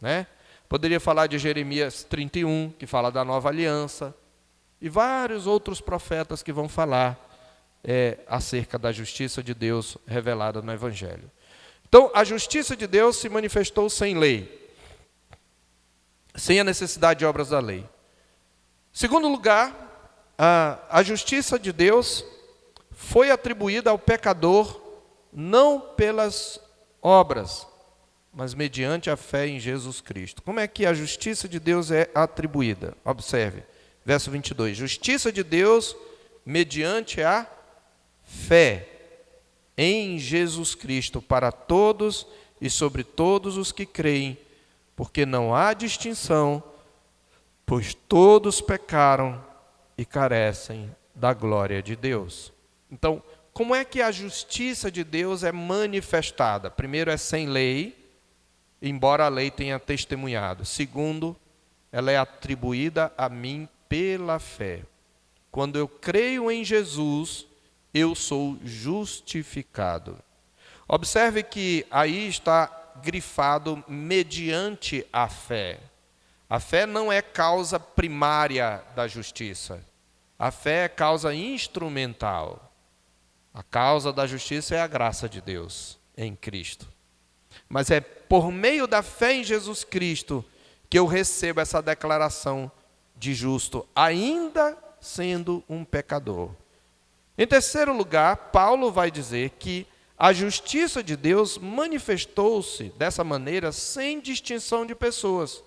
né? Poderia falar de Jeremias 31, que fala da nova aliança, e vários outros profetas que vão falar acerca da justiça de Deus revelada no Evangelho. Então, a justiça de Deus se manifestou sem lei, sem a necessidade de obras da lei. Segundo lugar, a justiça de Deus foi atribuída ao pecador não pelas obras, mas mediante a fé em Jesus Cristo. Como é que a justiça de Deus é atribuída? Observe, verso 22. Justiça de Deus mediante a fé em Jesus Cristo para todos e sobre todos os que creem, porque não há distinção, pois todos pecaram e carecem da glória de Deus. Então, como é que a justiça de Deus é manifestada? Primeiro, é sem lei, embora a lei tenha testemunhado. Segundo, ela é atribuída a mim pela fé. Quando eu creio em Jesus, eu sou justificado. Observe que aí está grifado mediante a fé. A fé não é causa primária da justiça. A fé é causa instrumental. A causa da justiça é a graça de Deus em Cristo. Mas é por meio da fé em Jesus Cristo que eu recebo essa declaração de justo, ainda sendo um pecador. Em terceiro lugar, Paulo vai dizer que a justiça de Deus manifestou-se dessa maneira sem distinção de pessoas,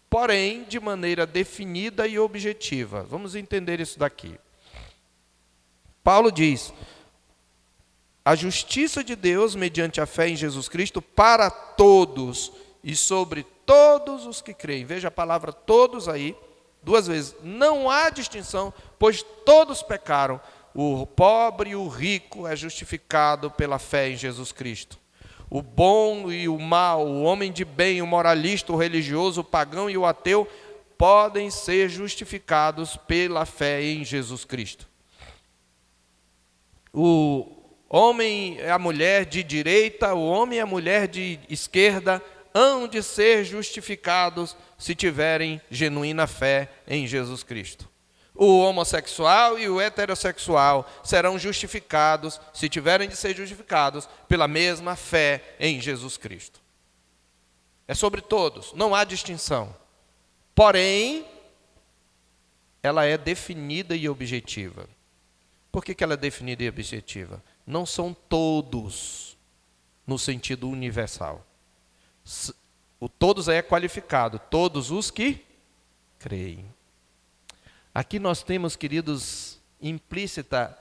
porém de maneira definida e objetiva. Vamos entender isso daqui. Paulo diz: a justiça de Deus mediante a fé em Jesus Cristo para todos e sobre todos os que creem. Veja a palavra todos aí, duas vezes. Não há distinção, pois todos pecaram. O pobre e o rico é justificado pela fé em Jesus Cristo. O bom e o mal, o homem de bem, o moralista, o religioso, o pagão e o ateu podem ser justificados pela fé em Jesus Cristo. O homem e a mulher de direita, o homem e a mulher de esquerda hão de ser justificados se tiverem genuína fé em Jesus Cristo. O homossexual e o heterossexual serão justificados, se tiverem de ser justificados, pela mesma fé em Jesus Cristo. É sobre todos, não há distinção. Porém, ela é definida e objetiva. Por que ela é definida e objetiva? Não são todos, no sentido universal. O todos é qualificado, todos os que creem. Aqui nós temos, queridos, implícita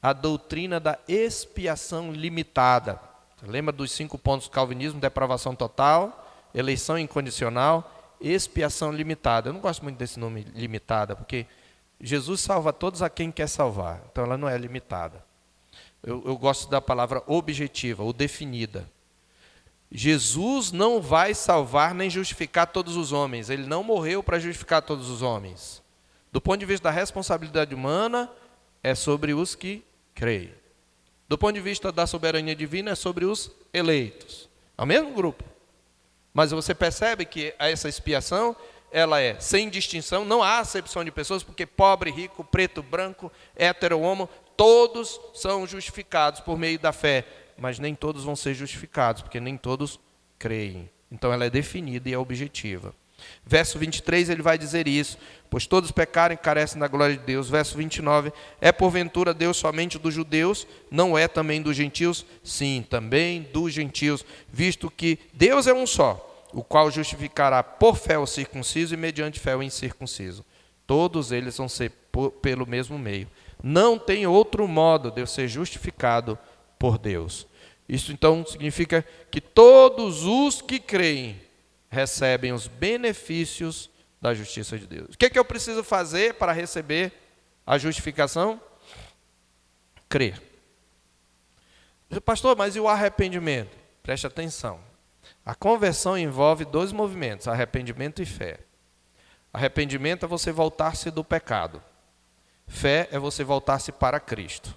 a doutrina da expiação limitada. Você lembra dos 5 pontos do calvinismo? Depravação total, eleição incondicional, expiação limitada. Eu não gosto muito desse nome limitada, porque Jesus salva todos a quem quer salvar. Então ela não é limitada. Eu gosto da palavra objetiva, ou definida. Jesus não vai salvar nem justificar todos os homens. Ele não morreu para justificar todos os homens. Do ponto de vista da responsabilidade humana, é sobre os que creem. Do ponto de vista da soberania divina, é sobre os eleitos. É o mesmo grupo. Mas você percebe que essa expiação, ela é sem distinção, não há acepção de pessoas, porque pobre, rico, preto, branco, hétero, homo, todos são justificados por meio da fé. Mas nem todos vão ser justificados, porque nem todos creem. Então ela é definida e é objetiva. Verso 23 ele vai dizer isso: pois todos pecaram e carecem da glória de Deus. Verso 29, é porventura Deus somente dos judeus? Não é também dos gentios? Sim, também dos gentios, visto que Deus é um só, o qual justificará por fé o circunciso e mediante fé o incircunciso. Todos eles vão ser pelo mesmo meio. Não tem outro modo de eu ser justificado por Deus. Isso então significa que todos os que creem recebem os benefícios da justiça de Deus. O que é que eu preciso fazer para receber a justificação? crer. Pastor, mas e o arrependimento? Preste atenção. A conversão envolve dois movimentos, arrependimento e fé. Arrependimento é você voltar-se do pecado. Fé é você voltar-se para Cristo.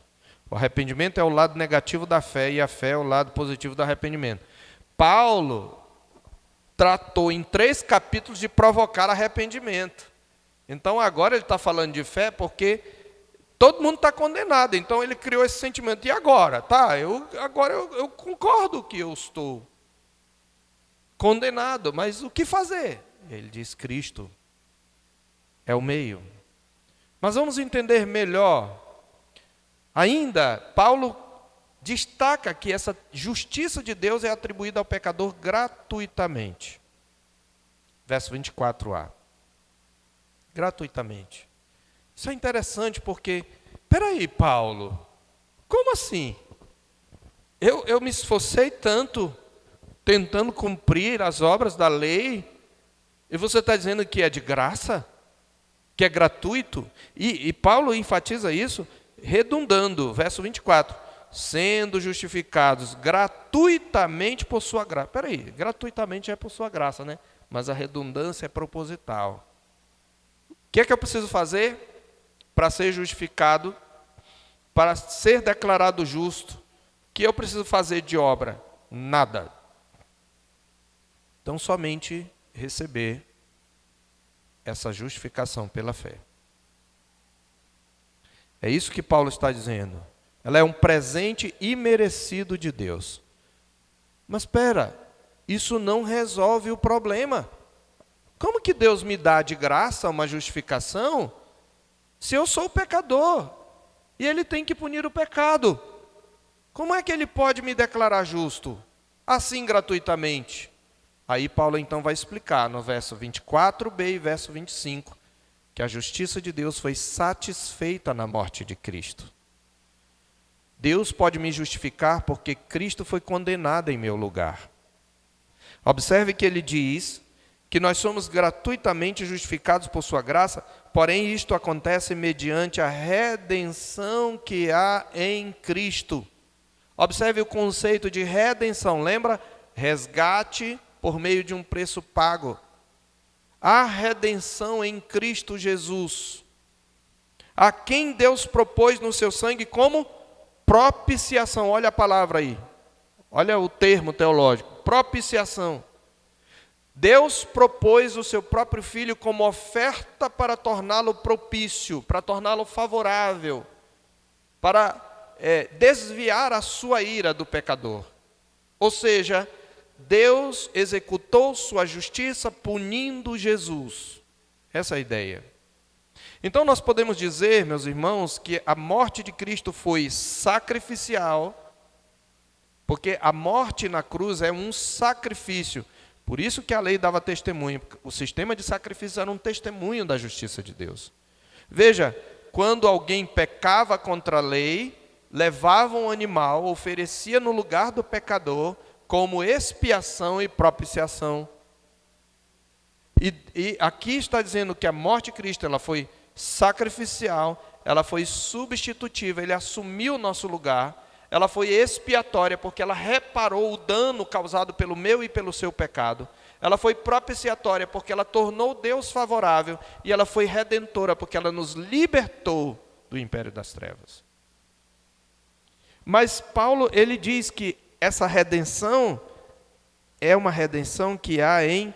O arrependimento é o lado negativo da fé e a fé é o lado positivo do arrependimento. Paulo tratou em 3 capítulos de provocar arrependimento. Então agora ele está falando de fé porque todo mundo está condenado. Então ele criou esse sentimento. E agora? Tá, eu concordo que eu estou condenado, mas o que fazer? Ele diz: Cristo é o meio. Mas vamos entender melhor. Ainda, Paulo destaca que essa justiça de Deus é atribuída ao pecador gratuitamente. Verso 24a. Gratuitamente. Isso é interessante porque, peraí, Paulo, como assim? Eu me esforcei tanto tentando cumprir as obras da lei e você está dizendo que é de graça? Que é gratuito? E Paulo enfatiza isso redundando, verso 24, sendo justificados gratuitamente por sua graça. Peraí, gratuitamente é por sua graça, né? Mas a redundância é proposital. O que é que eu preciso fazer para ser justificado, para ser declarado justo? O que eu preciso fazer de obra? Nada. Então, somente receber essa justificação pela fé. É isso que Paulo está dizendo. Ela é um presente imerecido de Deus. Mas espera, isso não resolve o problema. Como que Deus me dá de graça uma justificação se eu sou pecador e Ele tem que punir o pecado? Como é que Ele pode me declarar justo assim gratuitamente? Aí Paulo então vai explicar no verso 24b e verso 25 que a justiça de Deus foi satisfeita na morte de Cristo. Deus pode me justificar porque Cristo foi condenado em meu lugar. Observe que ele diz que nós somos gratuitamente justificados por sua graça, porém isto acontece mediante a redenção que há em Cristo. Observe o conceito de redenção, lembra? Resgate por meio de um preço pago. A redenção em Cristo Jesus, a quem Deus propôs no seu sangue como propiciação. Olha a palavra aí, olha o termo teológico, propiciação. Deus propôs o seu próprio Filho como oferta para torná-lo propício, para torná-lo favorável, para desviar a sua ira do pecador. Ou seja, Deus executou sua justiça punindo Jesus. Essa é a ideia. Então nós podemos dizer, meus irmãos, que a morte de Cristo foi sacrificial, porque a morte na cruz é um sacrifício. Por isso que a lei dava testemunho. O sistema de sacrifício era um testemunho da justiça de Deus. Veja, quando alguém pecava contra a lei, levava um animal, oferecia no lugar do pecador, como expiação e propiciação. E aqui está dizendo que a morte de Cristo ela foi sacrificial, ela foi substitutiva, ele assumiu o nosso lugar, ela foi expiatória, porque ela reparou o dano causado pelo meu e pelo seu pecado. Ela foi propiciatória, porque ela tornou Deus favorável, e ela foi redentora, porque ela nos libertou do império das trevas. Mas Paulo, ele diz que essa redenção é uma redenção que há em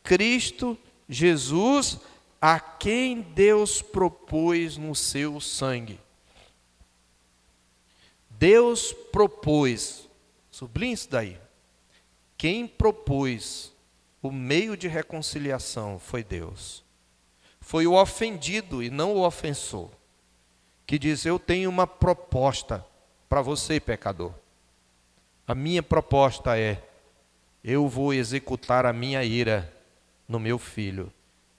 Cristo Jesus, a quem Deus propôs no seu sangue. Deus propôs, sublinhe isso daí, quem propôs o meio de reconciliação foi Deus. Foi o ofendido e não o ofensor, que diz: eu tenho uma proposta para você, pecador. A minha proposta é: eu vou executar a minha ira no meu filho.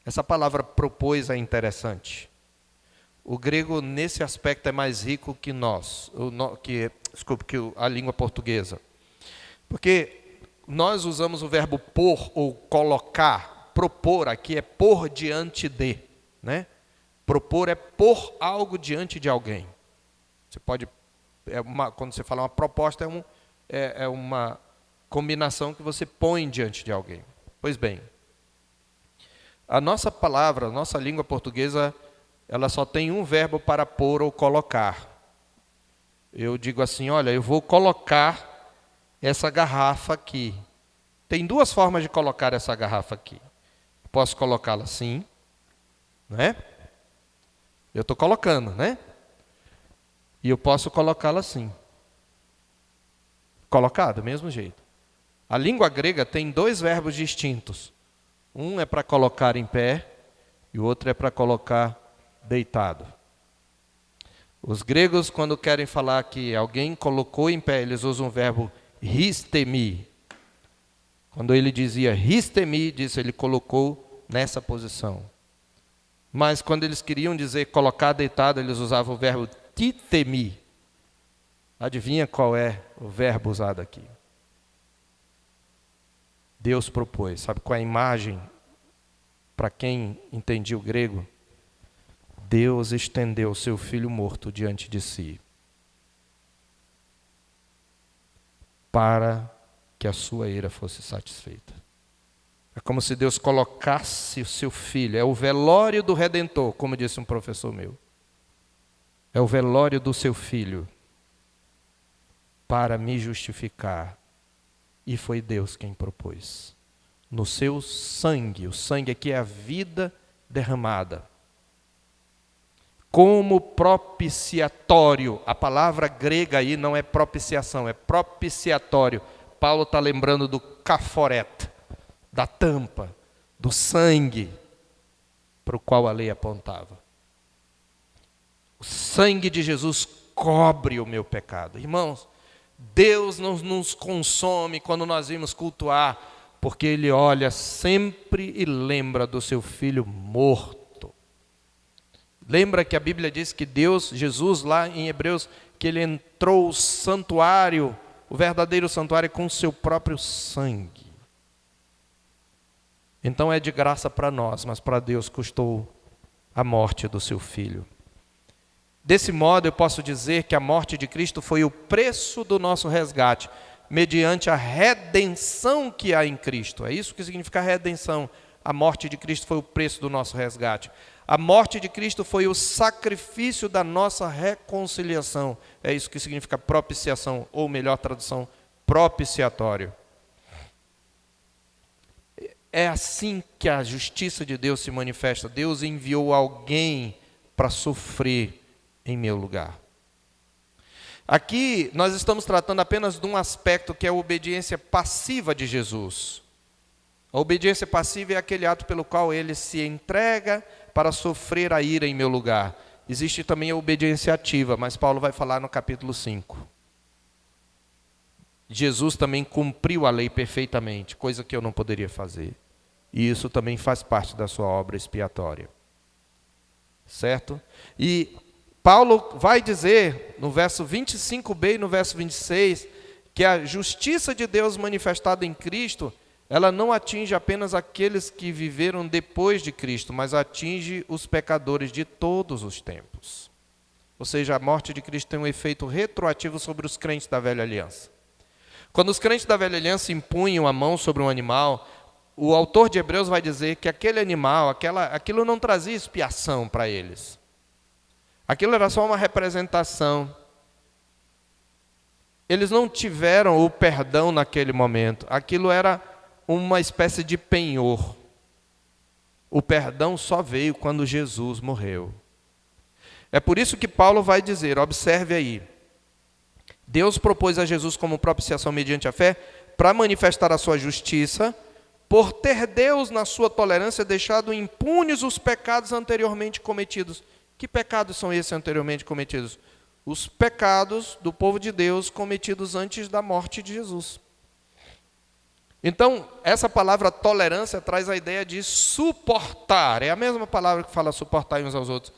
Essa palavra propôs é interessante. O grego, nesse aspecto, é mais rico que que a língua portuguesa. Porque nós usamos o verbo pôr ou colocar. Propor aqui é pôr diante de, né? Propor é pôr algo diante de alguém. Você pode Quando você fala uma proposta, é uma combinação que você põe diante de alguém. Pois bem, a nossa palavra, a nossa língua portuguesa, ela só tem um verbo para pôr ou colocar. Eu digo assim, olha, eu vou colocar essa garrafa aqui. Tem duas formas de colocar essa garrafa aqui. Posso colocá-la assim, né? Eu estou colocando, né? E eu posso colocá-la assim. Colocar do mesmo jeito. A língua grega tem dois verbos distintos. Um é para colocar em pé e o outro é para colocar deitado. Os gregos, quando querem falar que alguém colocou em pé, eles usam o verbo histemi. Quando ele dizia histemi, disse ele colocou nessa posição. Mas quando eles queriam dizer colocar deitado, eles usavam o verbo titemi. Adivinha qual é o verbo usado aqui? Deus propôs. Sabe qual é a imagem? Para quem entendia o grego, Deus estendeu o seu filho morto diante de si, para que a sua ira fosse satisfeita. É como se Deus colocasse o seu filho, é o velório do Redentor, como disse um professor meu. É o velório do seu filho, para me justificar. E foi Deus quem propôs. No seu sangue, o sangue aqui é a vida derramada. Como propiciatório, a palavra grega aí não é propiciação, é propiciatório. Paulo está lembrando do caforet, da tampa, do sangue, para o qual a lei apontava. O sangue de Jesus cobre o meu pecado. Irmãos, Deus não nos consome quando nós vimos cultuar, porque Ele olha sempre e lembra do seu Filho morto. Lembra que a Bíblia diz que Deus, Jesus lá em Hebreus, que Ele entrou o santuário, o verdadeiro santuário com o seu próprio sangue. Então é de graça para nós, mas para Deus custou a morte do seu Filho. Desse modo eu posso dizer que a morte de Cristo foi o preço do nosso resgate, mediante a redenção que há em Cristo. É isso que significa redenção. A morte de Cristo foi o preço do nosso resgate. A morte de Cristo foi o sacrifício da nossa reconciliação. É isso que significa propiciação, ou melhor tradução, propiciatório. É assim que a justiça de Deus se manifesta. Deus enviou alguém para sofrer em meu lugar. Aqui nós estamos tratando apenas de um aspecto que é a obediência passiva de Jesus. A obediência passiva é aquele ato pelo qual ele se entrega para sofrer a ira em meu lugar. Existe também a obediência ativa, mas Paulo vai falar no capítulo 5. Jesus também cumpriu a lei perfeitamente, coisa que eu não poderia fazer. E isso também faz parte da sua obra expiatória. Certo? E Paulo vai dizer, no verso 25b e no verso 26, que a justiça de Deus manifestada em Cristo, ela não atinge apenas aqueles que viveram depois de Cristo, mas atinge os pecadores de todos os tempos. Ou seja, a morte de Cristo tem um efeito retroativo sobre os crentes da velha aliança. Quando os crentes da velha aliança impunham a mão sobre um animal, o autor de Hebreus vai dizer que aquele animal, aquilo não trazia expiação para eles. Aquilo era só uma representação. Eles não tiveram o perdão naquele momento. Aquilo era uma espécie de penhor. O perdão só veio quando Jesus morreu. É por isso que Paulo vai dizer, observe aí, Deus propôs a Jesus como propiciação mediante a fé para manifestar a sua justiça, por ter Deus, na sua tolerância, deixado impunes os pecados anteriormente cometidos. Que pecados são esses anteriormente cometidos? Os pecados do povo de Deus cometidos antes da morte de Jesus. Então, essa palavra tolerância traz a ideia de suportar. É a mesma palavra que fala suportar uns aos outros.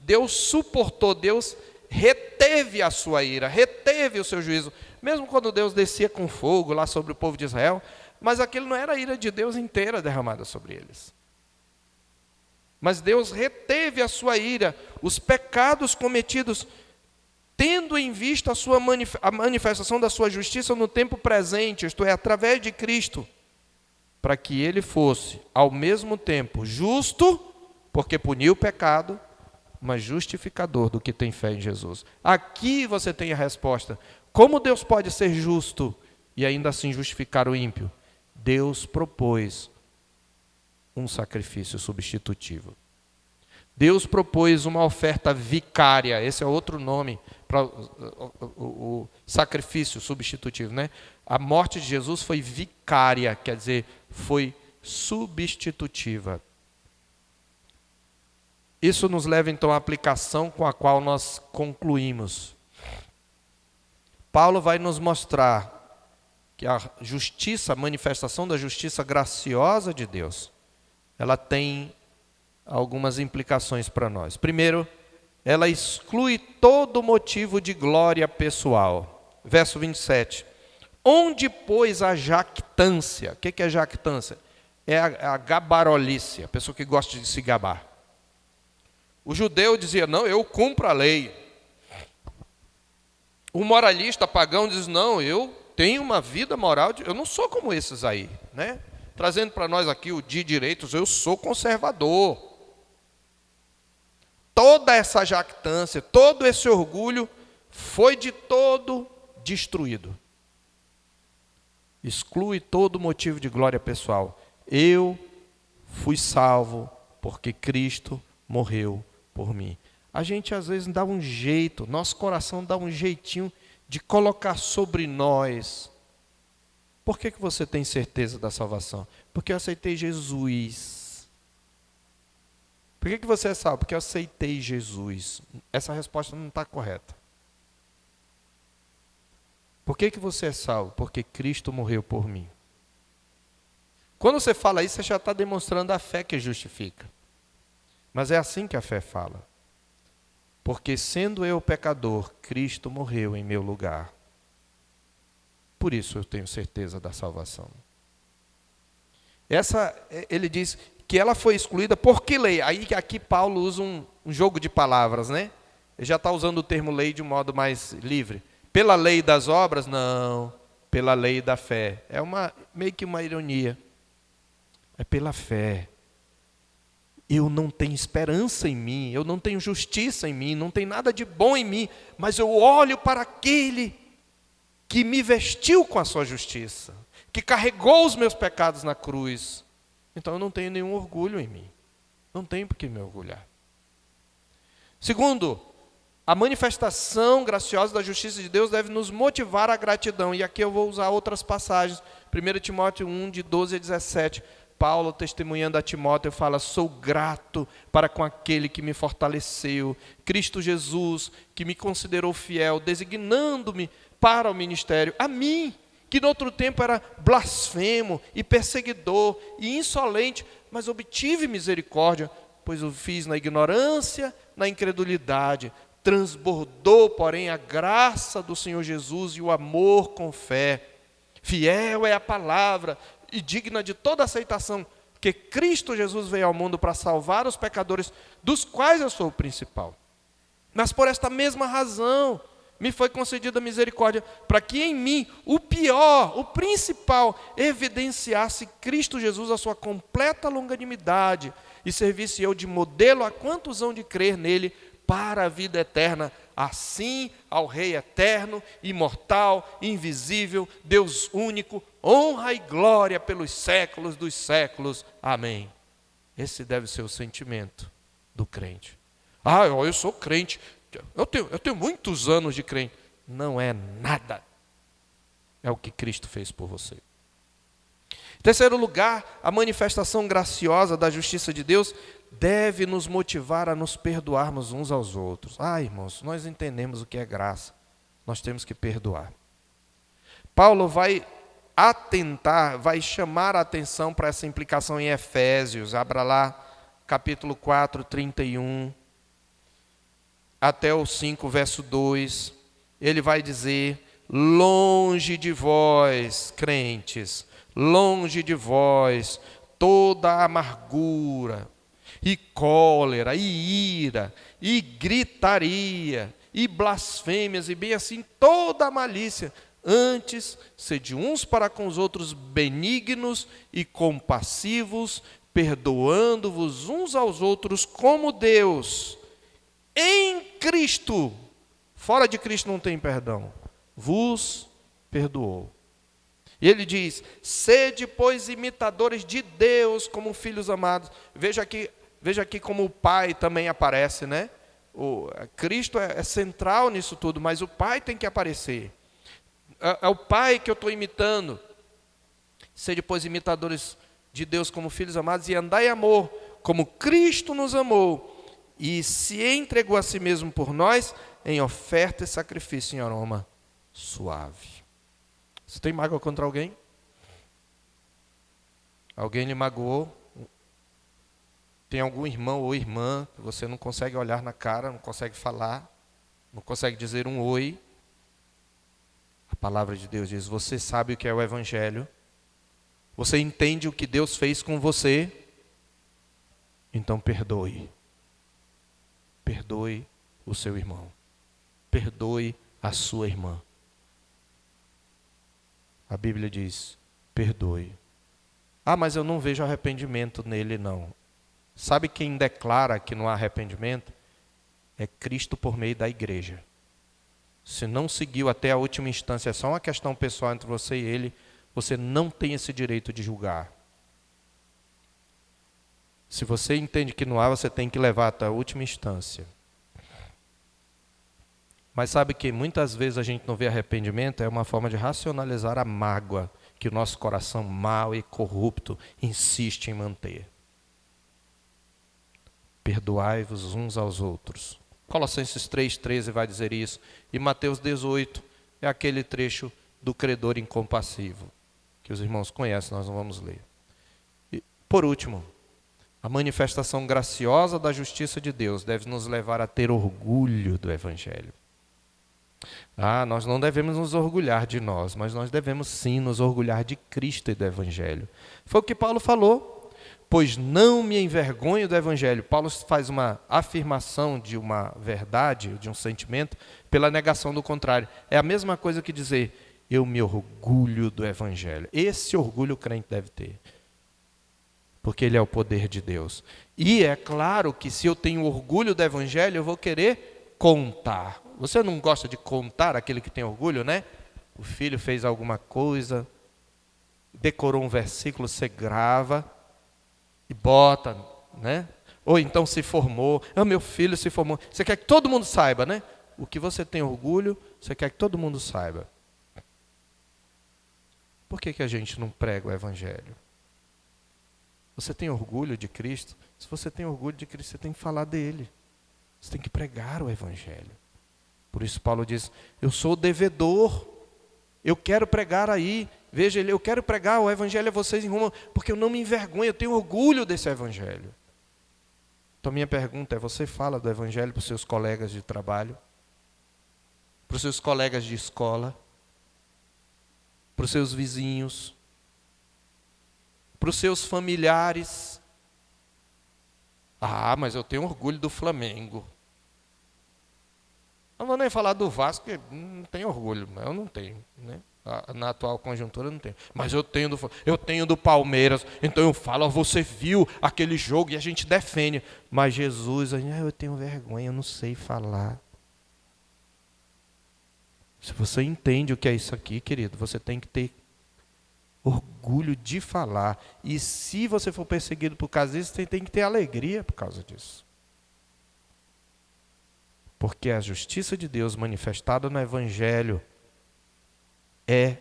Deus suportou, Deus reteve a sua ira, reteve o seu juízo. Mesmo quando Deus descia com fogo lá sobre o povo de Israel, mas aquilo não era a ira de Deus inteira derramada sobre eles. Mas Deus reteve a sua ira, os pecados cometidos tendo em vista a manifestação da sua justiça no tempo presente, isto é, através de Cristo, para que ele fosse, ao mesmo tempo, justo, porque puniu o pecado, mas justificador do que tem fé em Jesus. Aqui você tem a resposta. Como Deus pode ser justo e ainda assim justificar o ímpio? Deus propôs um sacrifício substitutivo. Deus propôs uma oferta vicária, esse é outro nome para o sacrifício substitutivo, né? A morte de Jesus foi vicária, quer dizer, foi substitutiva. Isso nos leva então à aplicação com a qual nós concluímos. Paulo vai nos mostrar que a justiça, a manifestação da justiça graciosa de Deus, ela tem algumas implicações para nós. Primeiro, ela exclui todo motivo de glória pessoal. Verso 27. Onde, pois, a jactância? O que é jactância? É a gabarolice, a pessoa que gosta de se gabar. O judeu dizia, não, eu cumpro a lei. O moralista pagão diz, não, eu tenho uma vida moral, eu não sou como esses aí, né? Trazendo para nós aqui o de direitos, eu sou conservador. Toda essa jactância, todo esse orgulho foi de todo destruído. Exclui todo motivo de glória pessoal. Eu fui salvo porque Cristo morreu por mim. A gente às vezes dá um jeito, nosso coração dá um jeitinho de colocar sobre nós. Por que você tem certeza da salvação? Porque eu aceitei Jesus. Por que você é salvo? Porque eu aceitei Jesus. Essa resposta não está correta. Por que você é salvo? Porque Cristo morreu por mim. Quando você fala isso, você já está demonstrando a fé que justifica. Mas é assim que a fé fala. Porque sendo eu pecador, Cristo morreu em meu lugar. Por isso eu tenho certeza da salvação. Ele diz que ela foi excluída por que lei? Aí aqui Paulo usa um jogo de palavras, né? Ele já está usando o termo lei de um modo mais livre. Pela lei das obras? Não. Pela lei da fé. É meio que uma ironia. É pela fé. Eu não tenho esperança em mim, eu não tenho justiça em mim, não tem nada de bom em mim, mas eu olho para aquele que me vestiu com a sua justiça, que carregou os meus pecados na cruz. Então eu não tenho nenhum orgulho em mim. Não tenho por que me orgulhar. Segundo, a manifestação graciosa da justiça de Deus deve nos motivar à gratidão. E aqui eu vou usar outras passagens. 1 Timóteo 1, de 12 a 17. Paulo, testemunhando a Timóteo, fala, sou grato para com aquele que me fortaleceu, Cristo Jesus, que me considerou fiel, designando-me para o ministério, a mim, que no outro tempo era blasfemo e perseguidor e insolente, mas obtive misericórdia, pois o fiz na ignorância, na incredulidade. Transbordou, porém, a graça do Senhor Jesus e o amor com fé. Fiel é a palavra e digna de toda aceitação, que Cristo Jesus veio ao mundo para salvar os pecadores, dos quais eu sou o principal. Mas por esta mesma razão, me foi concedida misericórdia, para que em mim, o pior, o principal, evidenciasse Cristo Jesus a sua completa longanimidade, e servisse eu de modelo a quantos hão de crer nele, para a vida eterna, assim ao Rei eterno, imortal, invisível, Deus único, honra e glória pelos séculos dos séculos. Amém. Esse deve ser o sentimento do crente. Ah, eu sou crente, eu tenho muitos anos de crente. Não é nada. É o que Cristo fez por você. Em terceiro lugar, a manifestação graciosa da justiça de Deus deve nos motivar a nos perdoarmos uns aos outros. Irmãos, nós entendemos o que é graça. Nós temos que perdoar. Paulo vai chamar a atenção para essa implicação em Efésios. Abra lá, capítulo 4, 31, até o 5, verso 2. Ele vai dizer, longe de vós, crentes, longe de vós, toda a amargura, e cólera, e ira, e gritaria, e blasfêmias, e bem assim toda a malícia. Antes, sede uns para com os outros benignos e compassivos, perdoando-vos uns aos outros, como Deus, em Cristo, fora de Cristo não tem perdão, vos perdoou. E ele diz, sede, pois, imitadores de Deus, como filhos amados. Veja aqui como o Pai também aparece, né? Cristo é central nisso tudo, mas o Pai tem que aparecer. É o Pai que eu estou imitando. Sede, pois, imitadores de Deus como filhos amados, e andai em amor, como Cristo nos amou, e se entregou a si mesmo por nós, em oferta e sacrifício em aroma suave. Você tem mágoa contra alguém? Alguém lhe magoou? Tem algum irmão ou irmã que você não consegue olhar na cara, não consegue falar, não consegue dizer um oi? A palavra de Deus diz, você sabe o que é o Evangelho? Você entende o que Deus fez com você? Então perdoe. Perdoe o seu irmão. Perdoe a sua irmã. A Bíblia diz, perdoe. Ah, mas eu não vejo arrependimento nele, não. Sabe quem declara que não há arrependimento? É Cristo por meio da igreja. Se não seguiu até a última instância, é só uma questão pessoal entre você e ele, você não tem esse direito de julgar. Se você entende que não há, você tem que levar até a última instância. Mas sabe que muitas vezes a gente não vê arrependimento, é uma forma de racionalizar a mágoa que o nosso coração mau e corrupto insiste em manter. Perdoai-vos uns aos outros. Colossenses 3,13 vai dizer isso. E Mateus 18 é aquele trecho do credor incompassivo, que os irmãos conhecem, nós não vamos ler. E, por último, a manifestação graciosa da justiça de Deus deve nos levar a ter orgulho do Evangelho. Nós não devemos nos orgulhar de nós, mas nós devemos sim nos orgulhar de Cristo e do Evangelho. Foi o que Paulo falou, pois não me envergonho do Evangelho. Paulo faz uma afirmação de uma verdade, de um sentimento, pela negação do contrário. É a mesma coisa que dizer, eu me orgulho do Evangelho. Esse orgulho o crente deve ter, porque ele é o poder de Deus. E é claro que se eu tenho orgulho do Evangelho, eu vou querer contar. Você não gosta de contar, aquele que tem orgulho, né? O filho fez alguma coisa, decorou um versículo, você grava e bota, né? Ou então se formou, meu filho se formou. Você quer que todo mundo saiba, né? O que você tem orgulho, você quer que todo mundo saiba. Por que a gente não prega o Evangelho? Você tem orgulho de Cristo? Se você tem orgulho de Cristo, você tem que falar dele. Você tem que pregar o Evangelho. Por isso Paulo diz, eu sou devedor, eu quero pregar aí. Veja, eu quero pregar o Evangelho a vocês em Roma, porque eu não me envergonho, eu tenho orgulho desse Evangelho. Então minha pergunta é, você fala do Evangelho para os seus colegas de trabalho? Para os seus colegas de escola? Para os seus vizinhos? Para os seus familiares? Mas eu tenho orgulho do Flamengo. Não vou nem falar do Vasco, porque não tenho orgulho, eu não tenho, né? Na atual conjuntura eu não tenho. Mas eu tenho do Palmeiras, então eu falo, você viu aquele jogo e a gente defende. Mas Jesus, eu tenho vergonha, eu não sei falar. Se você entende o que é isso aqui, querido, você tem que ter orgulho de falar. E se você for perseguido por causa disso, você tem que ter alegria por causa disso. Porque a justiça de Deus manifestada no Evangelho é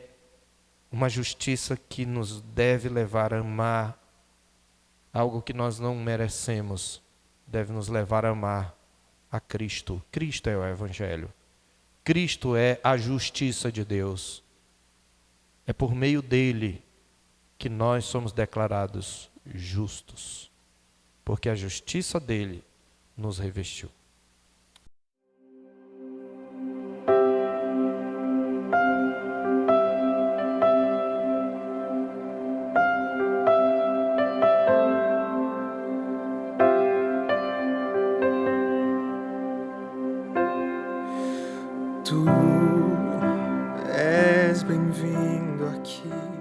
uma justiça que nos deve levar a amar algo que nós não merecemos. Deve nos levar a amar a Cristo. Cristo é o Evangelho. Cristo é a justiça de Deus. É por meio dele que nós somos declarados justos. Porque a justiça dele nos revestiu. Tu és bem-vindo aqui.